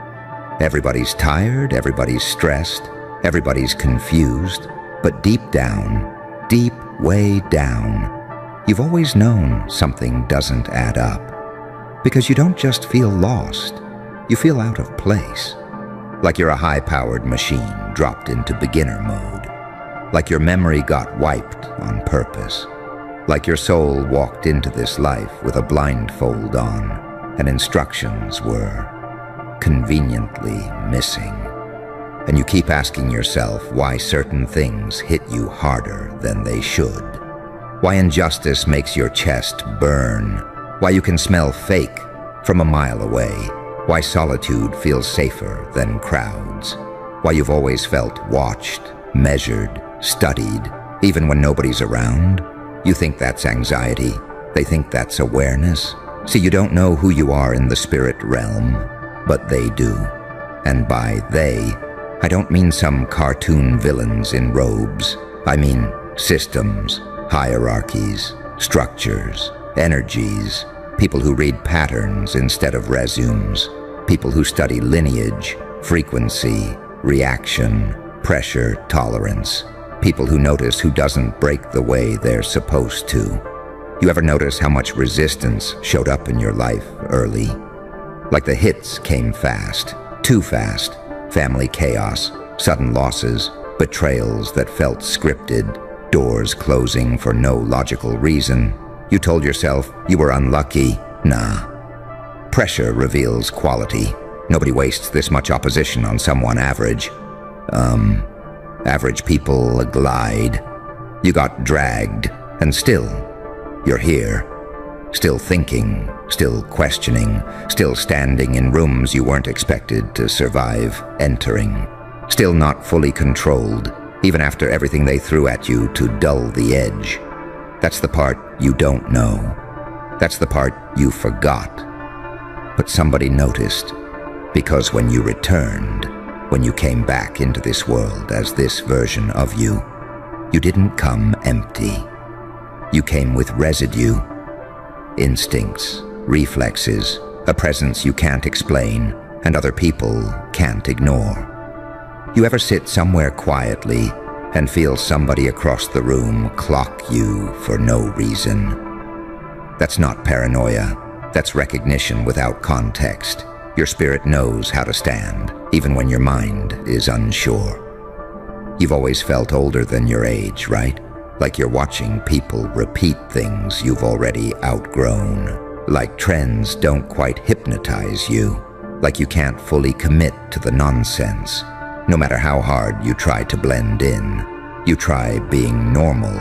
Everybody's tired, everybody's stressed, everybody's confused, but deep down, deep way down, you've always known something doesn't add up. Because you don't just feel lost, you feel out of place. Like you're a high-powered machine dropped into beginner mode. Like your memory got wiped on purpose. Like your soul walked into this life with a blindfold on, and instructions were conveniently missing. And you keep asking yourself why certain things hit you harder than they should. Why injustice makes your chest burn. Why you can smell fake from a mile away. Why solitude feels safer than crowds. Why you've always felt watched, measured, studied, even when nobody's around. You think that's anxiety. They think that's awareness. See, you don't know who you are in the spirit realm, but they do. And by they, I don't mean some cartoon villains in robes. I mean systems, hierarchies, structures, energies, people who read patterns instead of resumes, people who study lineage, frequency, reaction, pressure, tolerance, people who notice who doesn't break the way they're supposed to. You ever notice how much resistance showed up in your life early? Like the hits came fast, too fast. Family chaos, sudden losses, betrayals that felt scripted, doors closing for no logical reason. You told yourself you were unlucky. Nah. Pressure reveals quality. Nobody wastes this much opposition on someone average. Average people glide. You got dragged, and still, you're here. Still thinking, still questioning, still standing in rooms you weren't expected to survive entering. Still not fully controlled, even after everything they threw at you to dull the edge. That's the part you don't know. That's the part you forgot. But somebody noticed, because when you returned, when you came back into this world as this version of you, you didn't come empty. You came with residue. Instincts, reflexes, a presence you can't explain and other people can't ignore. You ever sit somewhere quietly and feel somebody across the room clock you for no reason? That's not paranoia. That's recognition without context. Your spirit knows how to stand, even when your mind is unsure. You've always felt older than your age, right? Like you're watching people repeat things you've already outgrown. Like trends don't quite hypnotize you. Like you can't fully commit to the nonsense. No matter how hard you try to blend in. You try being normal.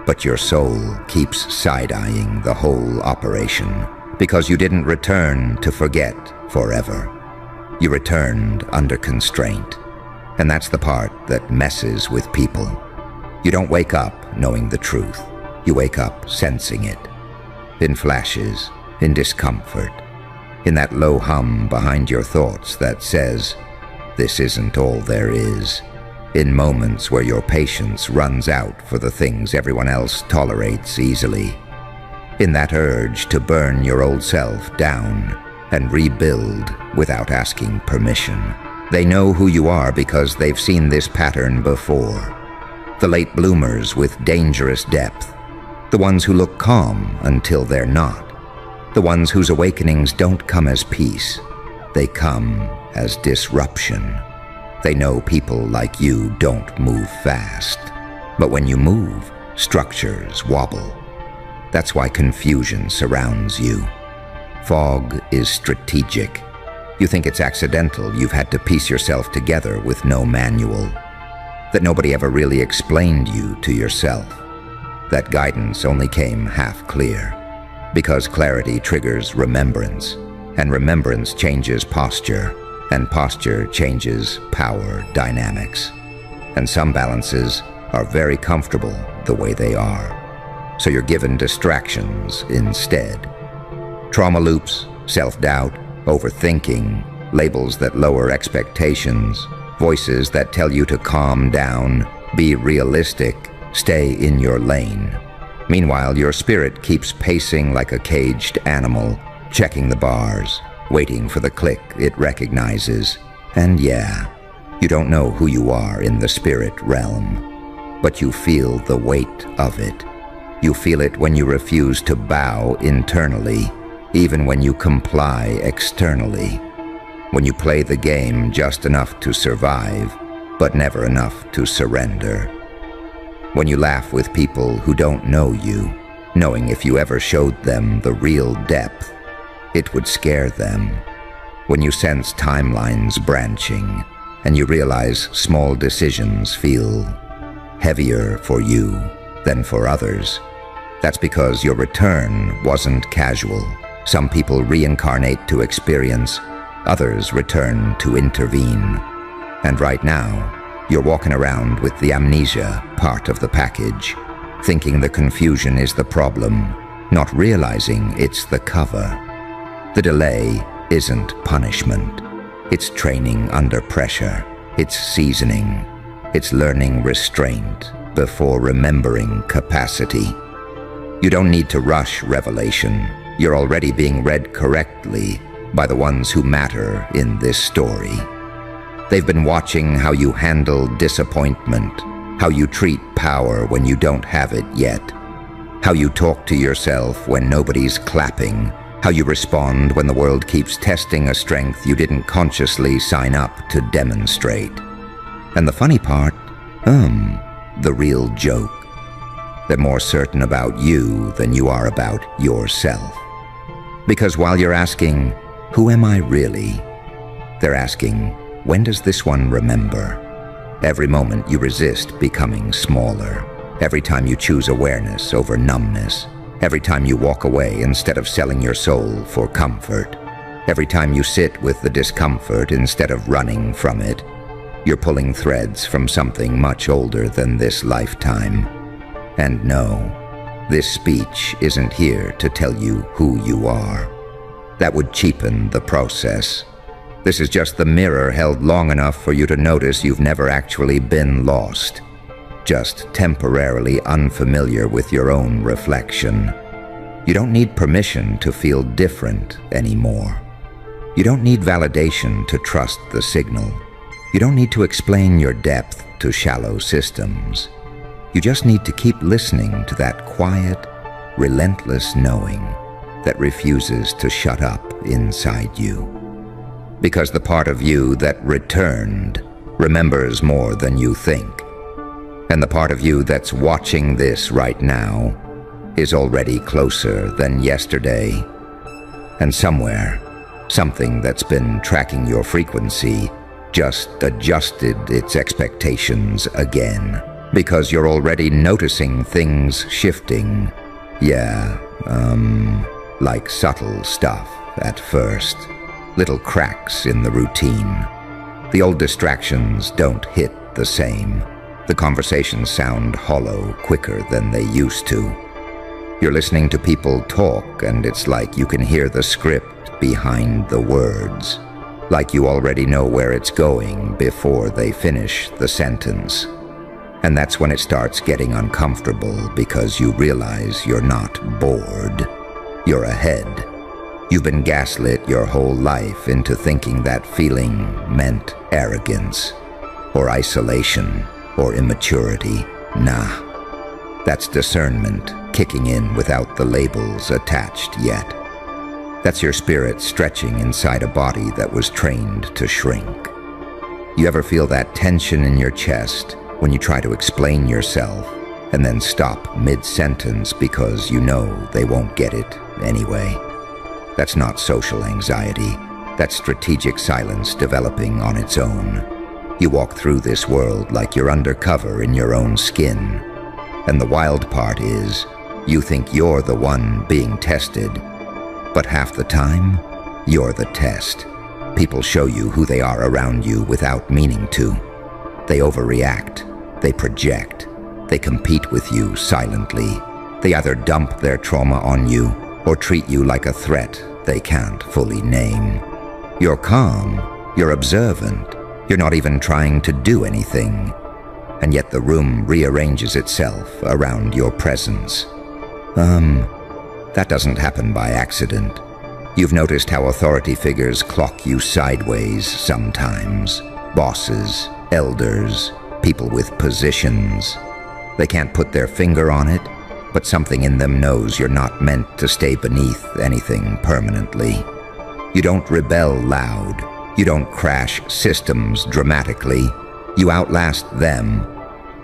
But your soul keeps side-eyeing the whole operation. Because you didn't return to forget forever. You returned under constraint. And that's the part that messes with people. You don't wake up knowing the truth. You wake up sensing it. In flashes, in discomfort, in that low hum behind your thoughts that says, "This isn't all there is," in moments where your patience runs out for the things everyone else tolerates easily, in that urge to burn your old self down and rebuild without asking permission. They know who you are because they've seen this pattern before. The late bloomers with dangerous depth, the ones who look calm until they're not, the ones whose awakenings don't come as peace, they come as disruption. They know people like you don't move fast, but when you move, structures wobble. That's why confusion surrounds you. Fog is strategic. You think it's accidental you've had to piece yourself together with no manual, that nobody ever really explained you to yourself. That guidance only came half clear, because clarity triggers remembrance, and remembrance changes posture, and posture changes power dynamics. And some balances are very comfortable the way they are, so you're given distractions instead. Trauma loops, self-doubt, overthinking, labels that lower expectations, voices that tell you to calm down, be realistic, stay in your lane. Meanwhile, your spirit keeps pacing like a caged animal, checking the bars, waiting for the click it recognizes. And yeah, you don't know who you are in the spirit realm, but you feel the weight of it. You feel it when you refuse to bow internally, even when you comply externally. When you play the game just enough to survive, but never enough to surrender. When you laugh with people who don't know you, knowing if you ever showed them the real depth, it would scare them. When you sense timelines branching, and you realize small decisions feel heavier for you than for others, that's because your return wasn't casual. Some people reincarnate to experience, others return to intervene. And right now, you're walking around with the amnesia part of the package, thinking the confusion is the problem, not realizing it's the cover. The delay isn't punishment. It's training under pressure. It's seasoning. It's learning restraint before remembering capacity. You don't need to rush revelation. You're already being read correctly by the ones who matter in this story. They've been watching how you handle disappointment, how you treat power when you don't have it yet, how you talk to yourself when nobody's clapping, how you respond when the world keeps testing a strength you didn't consciously sign up to demonstrate. And the funny part, the real joke, they're more certain about you than you are about yourself. Because while you're asking, who am I really? They're asking, when does this one remember? Every moment you resist becoming smaller. Every time you choose awareness over numbness. Every time you walk away instead of selling your soul for comfort. Every time you sit with the discomfort instead of running from it. You're pulling threads from something much older than this lifetime. And no, this speech isn't here to tell you who you are. That would cheapen the process. This is just the mirror held long enough for you to notice you've never actually been lost, just temporarily unfamiliar with your own reflection. You don't need permission to feel different anymore. You don't need validation to trust the signal. You don't need to explain your depth to shallow systems. You just need to keep listening to that quiet, relentless knowing that refuses to shut up inside you. Because the part of you that returned remembers more than you think. And the part of you that's watching this right now is already closer than yesterday. And somewhere, something that's been tracking your frequency just adjusted its expectations again. Because you're already noticing things shifting. Yeah, like subtle stuff at first. Little cracks in the routine. The old distractions don't hit the same. The conversations sound hollow quicker than they used to. You're listening to people talk, and it's like you can hear the script behind the words. Like you already know where it's going before they finish the sentence. And that's when it starts getting uncomfortable, because you realize you're not bored. You're ahead. You've been gaslit your whole life into thinking that feeling meant arrogance, or isolation, or immaturity. Nah. That's discernment kicking in without the labels attached yet. That's your spirit stretching inside a body that was trained to shrink. You ever feel that tension in your chest when you try to explain yourself and then stop mid-sentence because you know they won't get it anyway? That's not social anxiety. That's strategic silence developing on its own. You walk through this world like you're undercover in your own skin. And the wild part is, you think you're the one being tested, but half the time, you're the test. People show you who they are around you without meaning to. They overreact, they project, they compete with you silently. They either dump their trauma on you or treat you like a threat they can't fully name. You're calm, you're observant, you're not even trying to do anything. And yet the room rearranges itself around your presence. That doesn't happen by accident. You've noticed how authority figures clock you sideways sometimes. Bosses, elders, people with positions. They can't put their finger on it, but something in them knows you're not meant to stay beneath anything permanently. You don't rebel loud. You don't crash systems dramatically. You outlast them,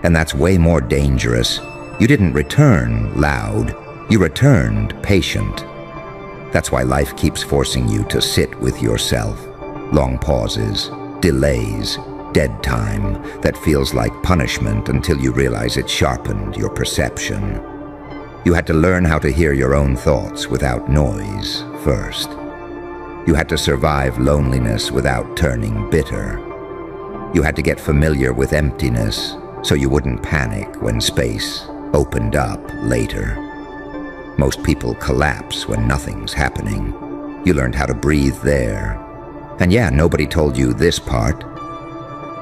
and that's way more dangerous. You didn't return loud, you returned patient. That's why life keeps forcing you to sit with yourself. Long pauses, delays, dead time that feels like punishment until you realize it sharpened your perception. You had to learn how to hear your own thoughts without noise first. You had to survive loneliness without turning bitter. You had to get familiar with emptiness so you wouldn't panic when space opened up later. Most people collapse when nothing's happening. You learned how to breathe there. And yeah, nobody told you this part,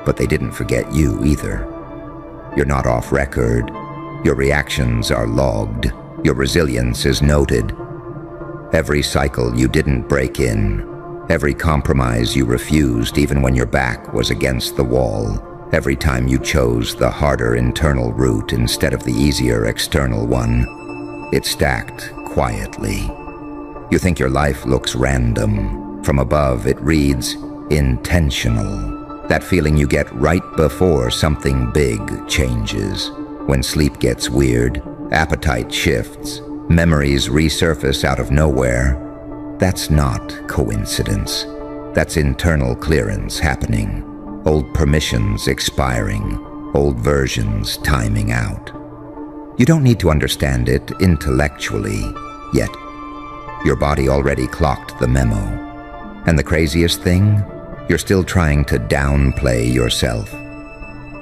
but they didn't forget you either. You're not off record. Your reactions are logged. Your resilience is noted. Every cycle you didn't break in, every compromise you refused even when your back was against the wall, every time you chose the harder internal route instead of the easier external one, it stacked quietly. You think your life looks random. From above, it reads intentional. That feeling you get right before something big changes. When sleep gets weird, appetite shifts, memories resurface out of nowhere. That's not coincidence. That's internal clearance happening. Old permissions expiring. Old versions timing out. You don't need to understand it intellectually, yet your body already clocked the memo. And the craziest thing? You're still trying to downplay yourself.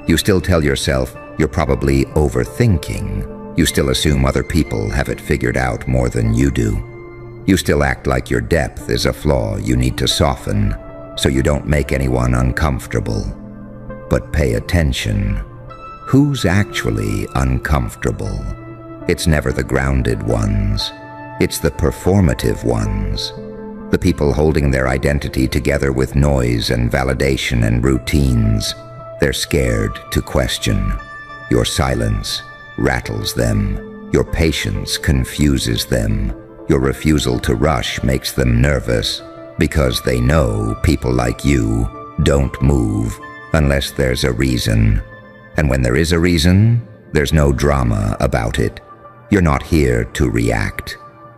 You still tell yourself you're probably overthinking. You still assume other people have it figured out more than you do. You still act like your depth is a flaw you need to soften so you don't make anyone uncomfortable. But pay attention. Who's actually uncomfortable? It's never the grounded ones. It's the performative ones. The people holding their identity together with noise and validation and routines. They're scared to question. Your silence rattles them. Your patience confuses them. Your refusal to rush makes them nervous because they know people like you don't move unless there's a reason. And when there is a reason, there's no drama about it. You're not here to react.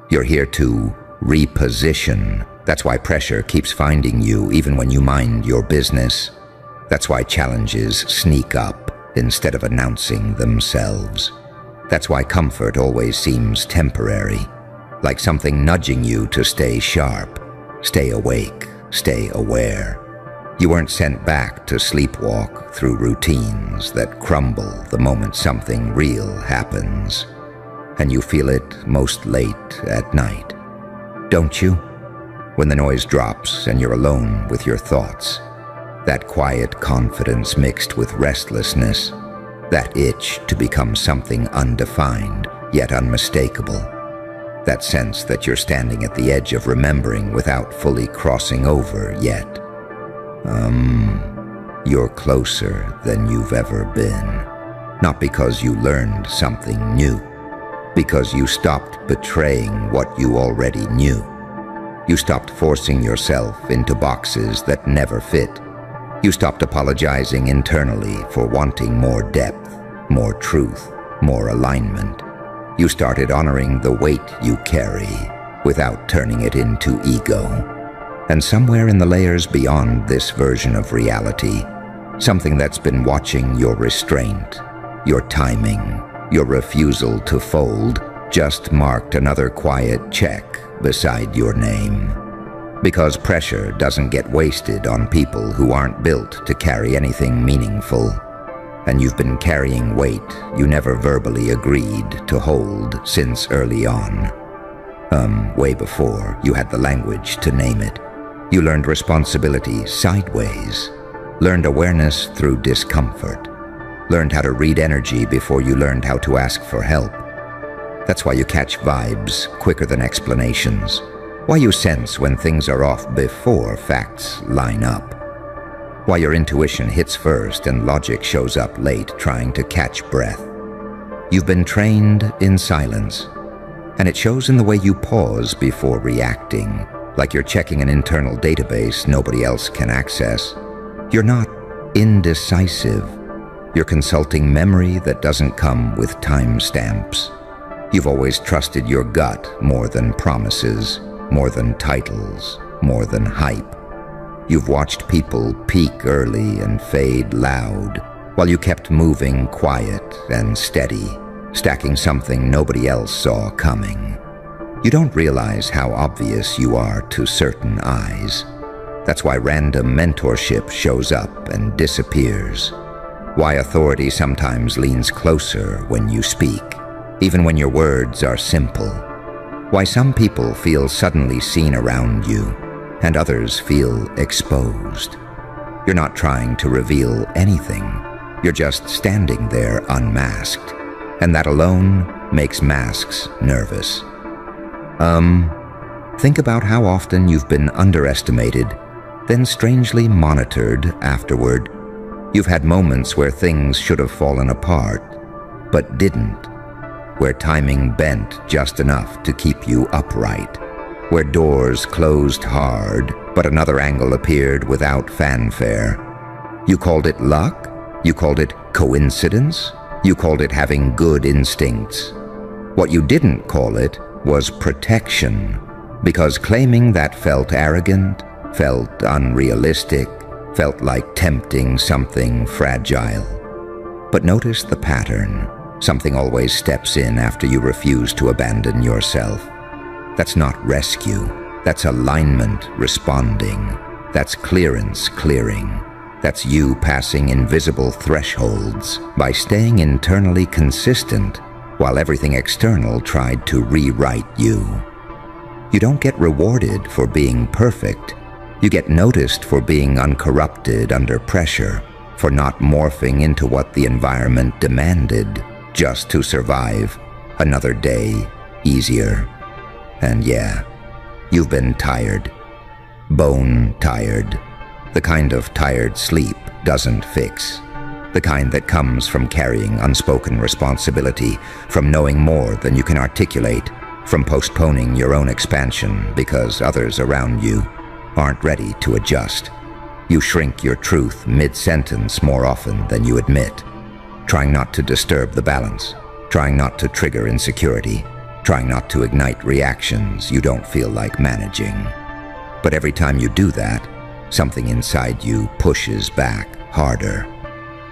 You're here to reposition. That's why pressure keeps finding you even when you mind your business. That's why challenges sneak up instead of announcing themselves. That's why comfort always seems temporary, like something nudging you to stay sharp, stay awake, stay aware. You weren't sent back to sleepwalk through routines that crumble the moment something real happens. and you feel it most late at night. Don't you? When the noise drops and you're alone with your thoughts, that quiet confidence mixed with restlessness, that itch to become something undefined yet unmistakable, that sense that you're standing at the edge of remembering without fully crossing over yet. You're closer than you've ever been. Not because you learned something new, because you stopped betraying what you already knew. You stopped forcing yourself into boxes that never fit. You stopped apologizing internally for wanting more depth, more truth, more alignment. You started honoring the weight you carry without turning it into ego. And somewhere in the layers beyond this version of reality, something that's been watching your restraint, your timing, your refusal to fold, just marked another quiet check beside your name. Because pressure doesn't get wasted on people who aren't built to carry anything meaningful. And you've been carrying weight you never verbally agreed to hold since early on. Way before you had the language to name it. You learned responsibility sideways, learned awareness through discomfort, learned how to read energy before you learned how to ask for help. That's why you catch vibes quicker than explanations, why you sense when things are off before facts line up, why your intuition hits first and logic shows up late trying to catch breath. You've been trained in silence, and it shows in the way you pause before reacting, like you're checking an internal database nobody else can access. You're not indecisive. You're consulting memory that doesn't come with timestamps. You've always trusted your gut more than promises, more than titles, more than hype. You've watched people peak early and fade loud, while you kept moving quiet and steady, stacking something nobody else saw coming. You don't realize how obvious you are to certain eyes. That's why random mentorship shows up and disappears. Why authority sometimes leans closer when you speak, even when your words are simple. Why some people feel suddenly seen around you, and others feel exposed. You're not trying to reveal anything. You're just standing there unmasked, and that alone makes masks nervous. Think about how often you've been underestimated, then strangely monitored afterward. You've had moments where things should have fallen apart, but didn't. Where timing bent just enough to keep you upright. Where doors closed hard, but another angle appeared without fanfare. You called it luck? You called it coincidence? You called it having good instincts. What you didn't call it was protection, because claiming that felt arrogant, felt unrealistic, felt like tempting something fragile. But notice the pattern. Something always steps in after you refuse to abandon yourself. That's not rescue. That's alignment responding. That's clearance clearing. That's you passing invisible thresholds by staying internally consistent while everything external tried to rewrite you. You don't get rewarded for being perfect. You get noticed for being uncorrupted under pressure, for not morphing into what the environment demanded just to survive another day easier. And yeah, you've been tired. Bone tired. The kind of tired sleep doesn't fix. The kind that comes from carrying unspoken responsibility, from knowing more than you can articulate, from postponing your own expansion because others around you aren't ready to adjust. You shrink your truth mid-sentence more often than you admit, trying not to disturb the balance, trying not to trigger insecurity, trying not to ignite reactions you don't feel like managing. But every time you do that, something inside you pushes back harder.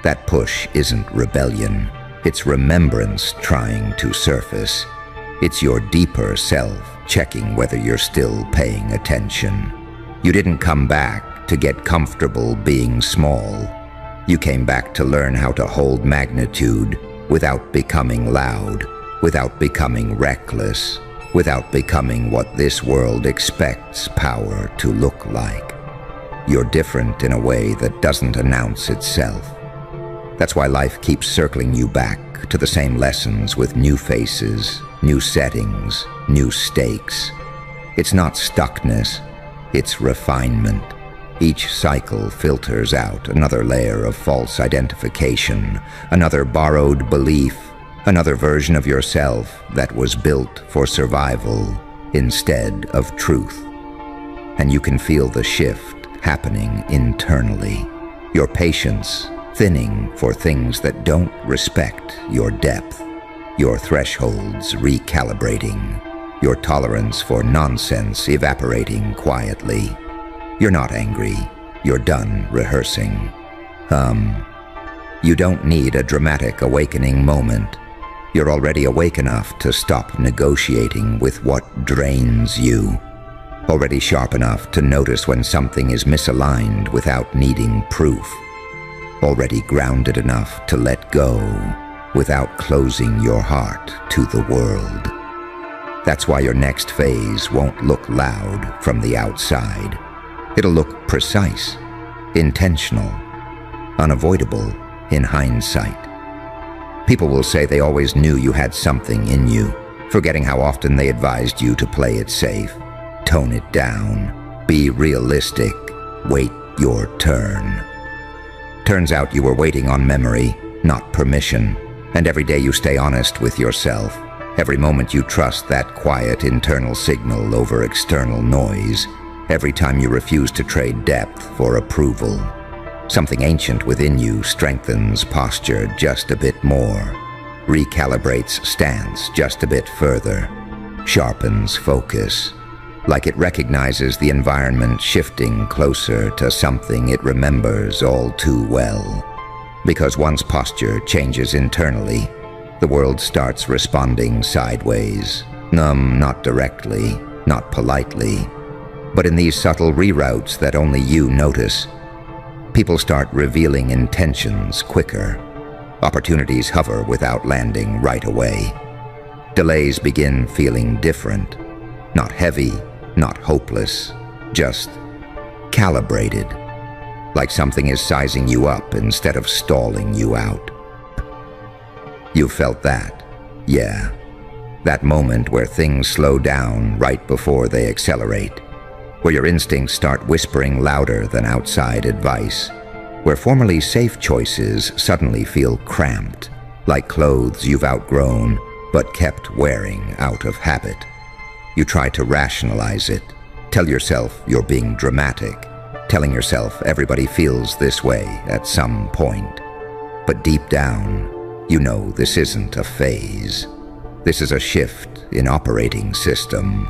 That push isn't rebellion, it's remembrance trying to surface. It's your deeper self checking whether you're still paying attention. You didn't come back to get comfortable being small. You came back to learn how to hold magnitude without becoming loud, without becoming reckless, without becoming what this world expects power to look like. You're different in a way that doesn't announce itself. That's why life keeps circling you back to the same lessons with new faces, new settings, new stakes. It's not stuckness, it's refinement. Each cycle filters out another layer of false identification, another borrowed belief, another version of yourself that was built for survival instead of truth. And you can feel the shift happening internally. Your patience thinning for things that don't respect your depth, your thresholds recalibrating, your tolerance for nonsense evaporating quietly. You're not angry, you're done rehearsing. You don't need a dramatic awakening moment. You're already awake enough to stop negotiating with what drains you. Already sharp enough to notice when something is misaligned without needing proof. Already grounded enough to let go without closing your heart to the world. That's why your next phase won't look loud from the outside. It'll look precise, intentional, unavoidable in hindsight. People will say they always knew you had something in you, forgetting how often they advised you to play it safe, tone it down, be realistic, wait your turn. Turns out you were waiting on memory, not permission, and every day you stay honest with yourself. Every moment you trust that quiet internal signal over external noise. Every time you refuse to trade depth for approval. Something ancient within you strengthens posture just a bit more, recalibrates stance just a bit further, sharpens focus, like it recognizes the environment shifting closer to something it remembers all too well. Because once posture changes internally, the world starts responding sideways, not directly, not politely, but in these subtle reroutes that only you notice. People start revealing intentions quicker. Opportunities hover without landing right away. Delays begin feeling different, not heavy, not hopeless, just calibrated, like something is sizing you up instead of stalling you out. You felt that, yeah, that moment where things slow down right before they accelerate, where your instincts start whispering louder than outside advice, where formerly safe choices suddenly feel cramped, like clothes you've outgrown but kept wearing out of habit. You try to rationalize it, tell yourself you're being dramatic, telling yourself everybody feels this way at some point. But deep down, you know this isn't a phase. This is a shift in operating system.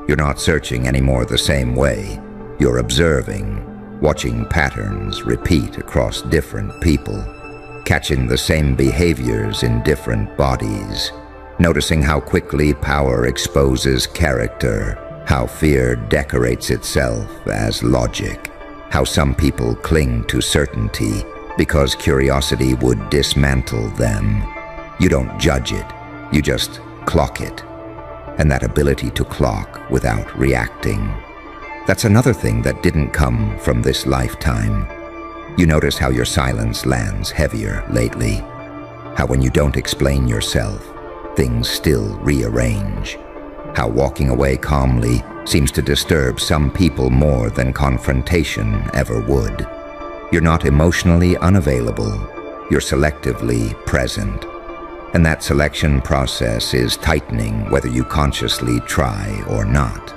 You're not searching anymore the same way. You're observing, watching patterns repeat across different people, catching the same behaviors in different bodies, noticing how quickly power exposes character, how fear decorates itself as logic, how some people cling to certainty because curiosity would dismantle them. You don't judge it, you just clock it. And that ability to clock without reacting, that's another thing that didn't come from this lifetime. You notice how your silence lands heavier lately, how when you don't explain yourself, things still rearrange, how walking away calmly seems to disturb some people more than confrontation ever would. You're not emotionally unavailable, you're selectively present. And that selection process is tightening whether you consciously try or not.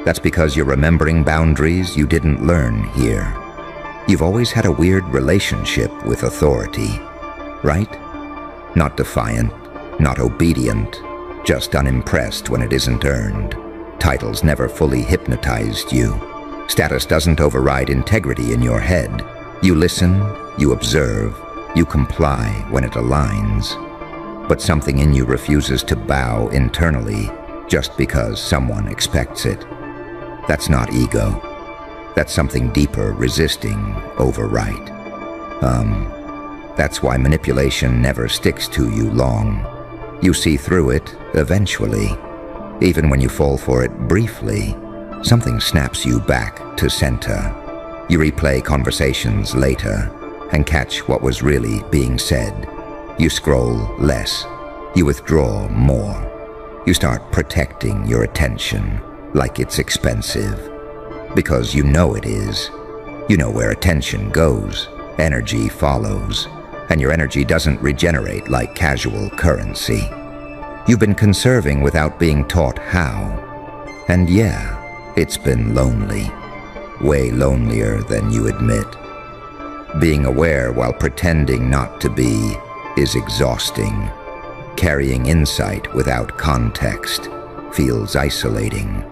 That's because you're remembering boundaries you didn't learn here. You've always had a weird relationship with authority, right? Not defiant, not obedient, just unimpressed when it isn't earned. Titles never fully hypnotized you. Status doesn't override integrity in your head. You listen, you observe, you comply when it aligns. But something in you refuses to bow internally just because someone expects it. That's not ego. That's something deeper resisting overright. That's why manipulation never sticks to you long. You see through it eventually. Even when you fall for it briefly, something snaps you back to center. You replay conversations later and catch what was really being said. You scroll less. You withdraw more. You start protecting your attention like it's expensive. Because you know it is. You know where attention goes, energy follows, and your energy doesn't regenerate like casual currency. You've been conserving without being taught how. And yeah, it's been lonely. Way lonelier than you admit. Being aware while pretending not to be is exhausting. Carrying insight without context feels isolating.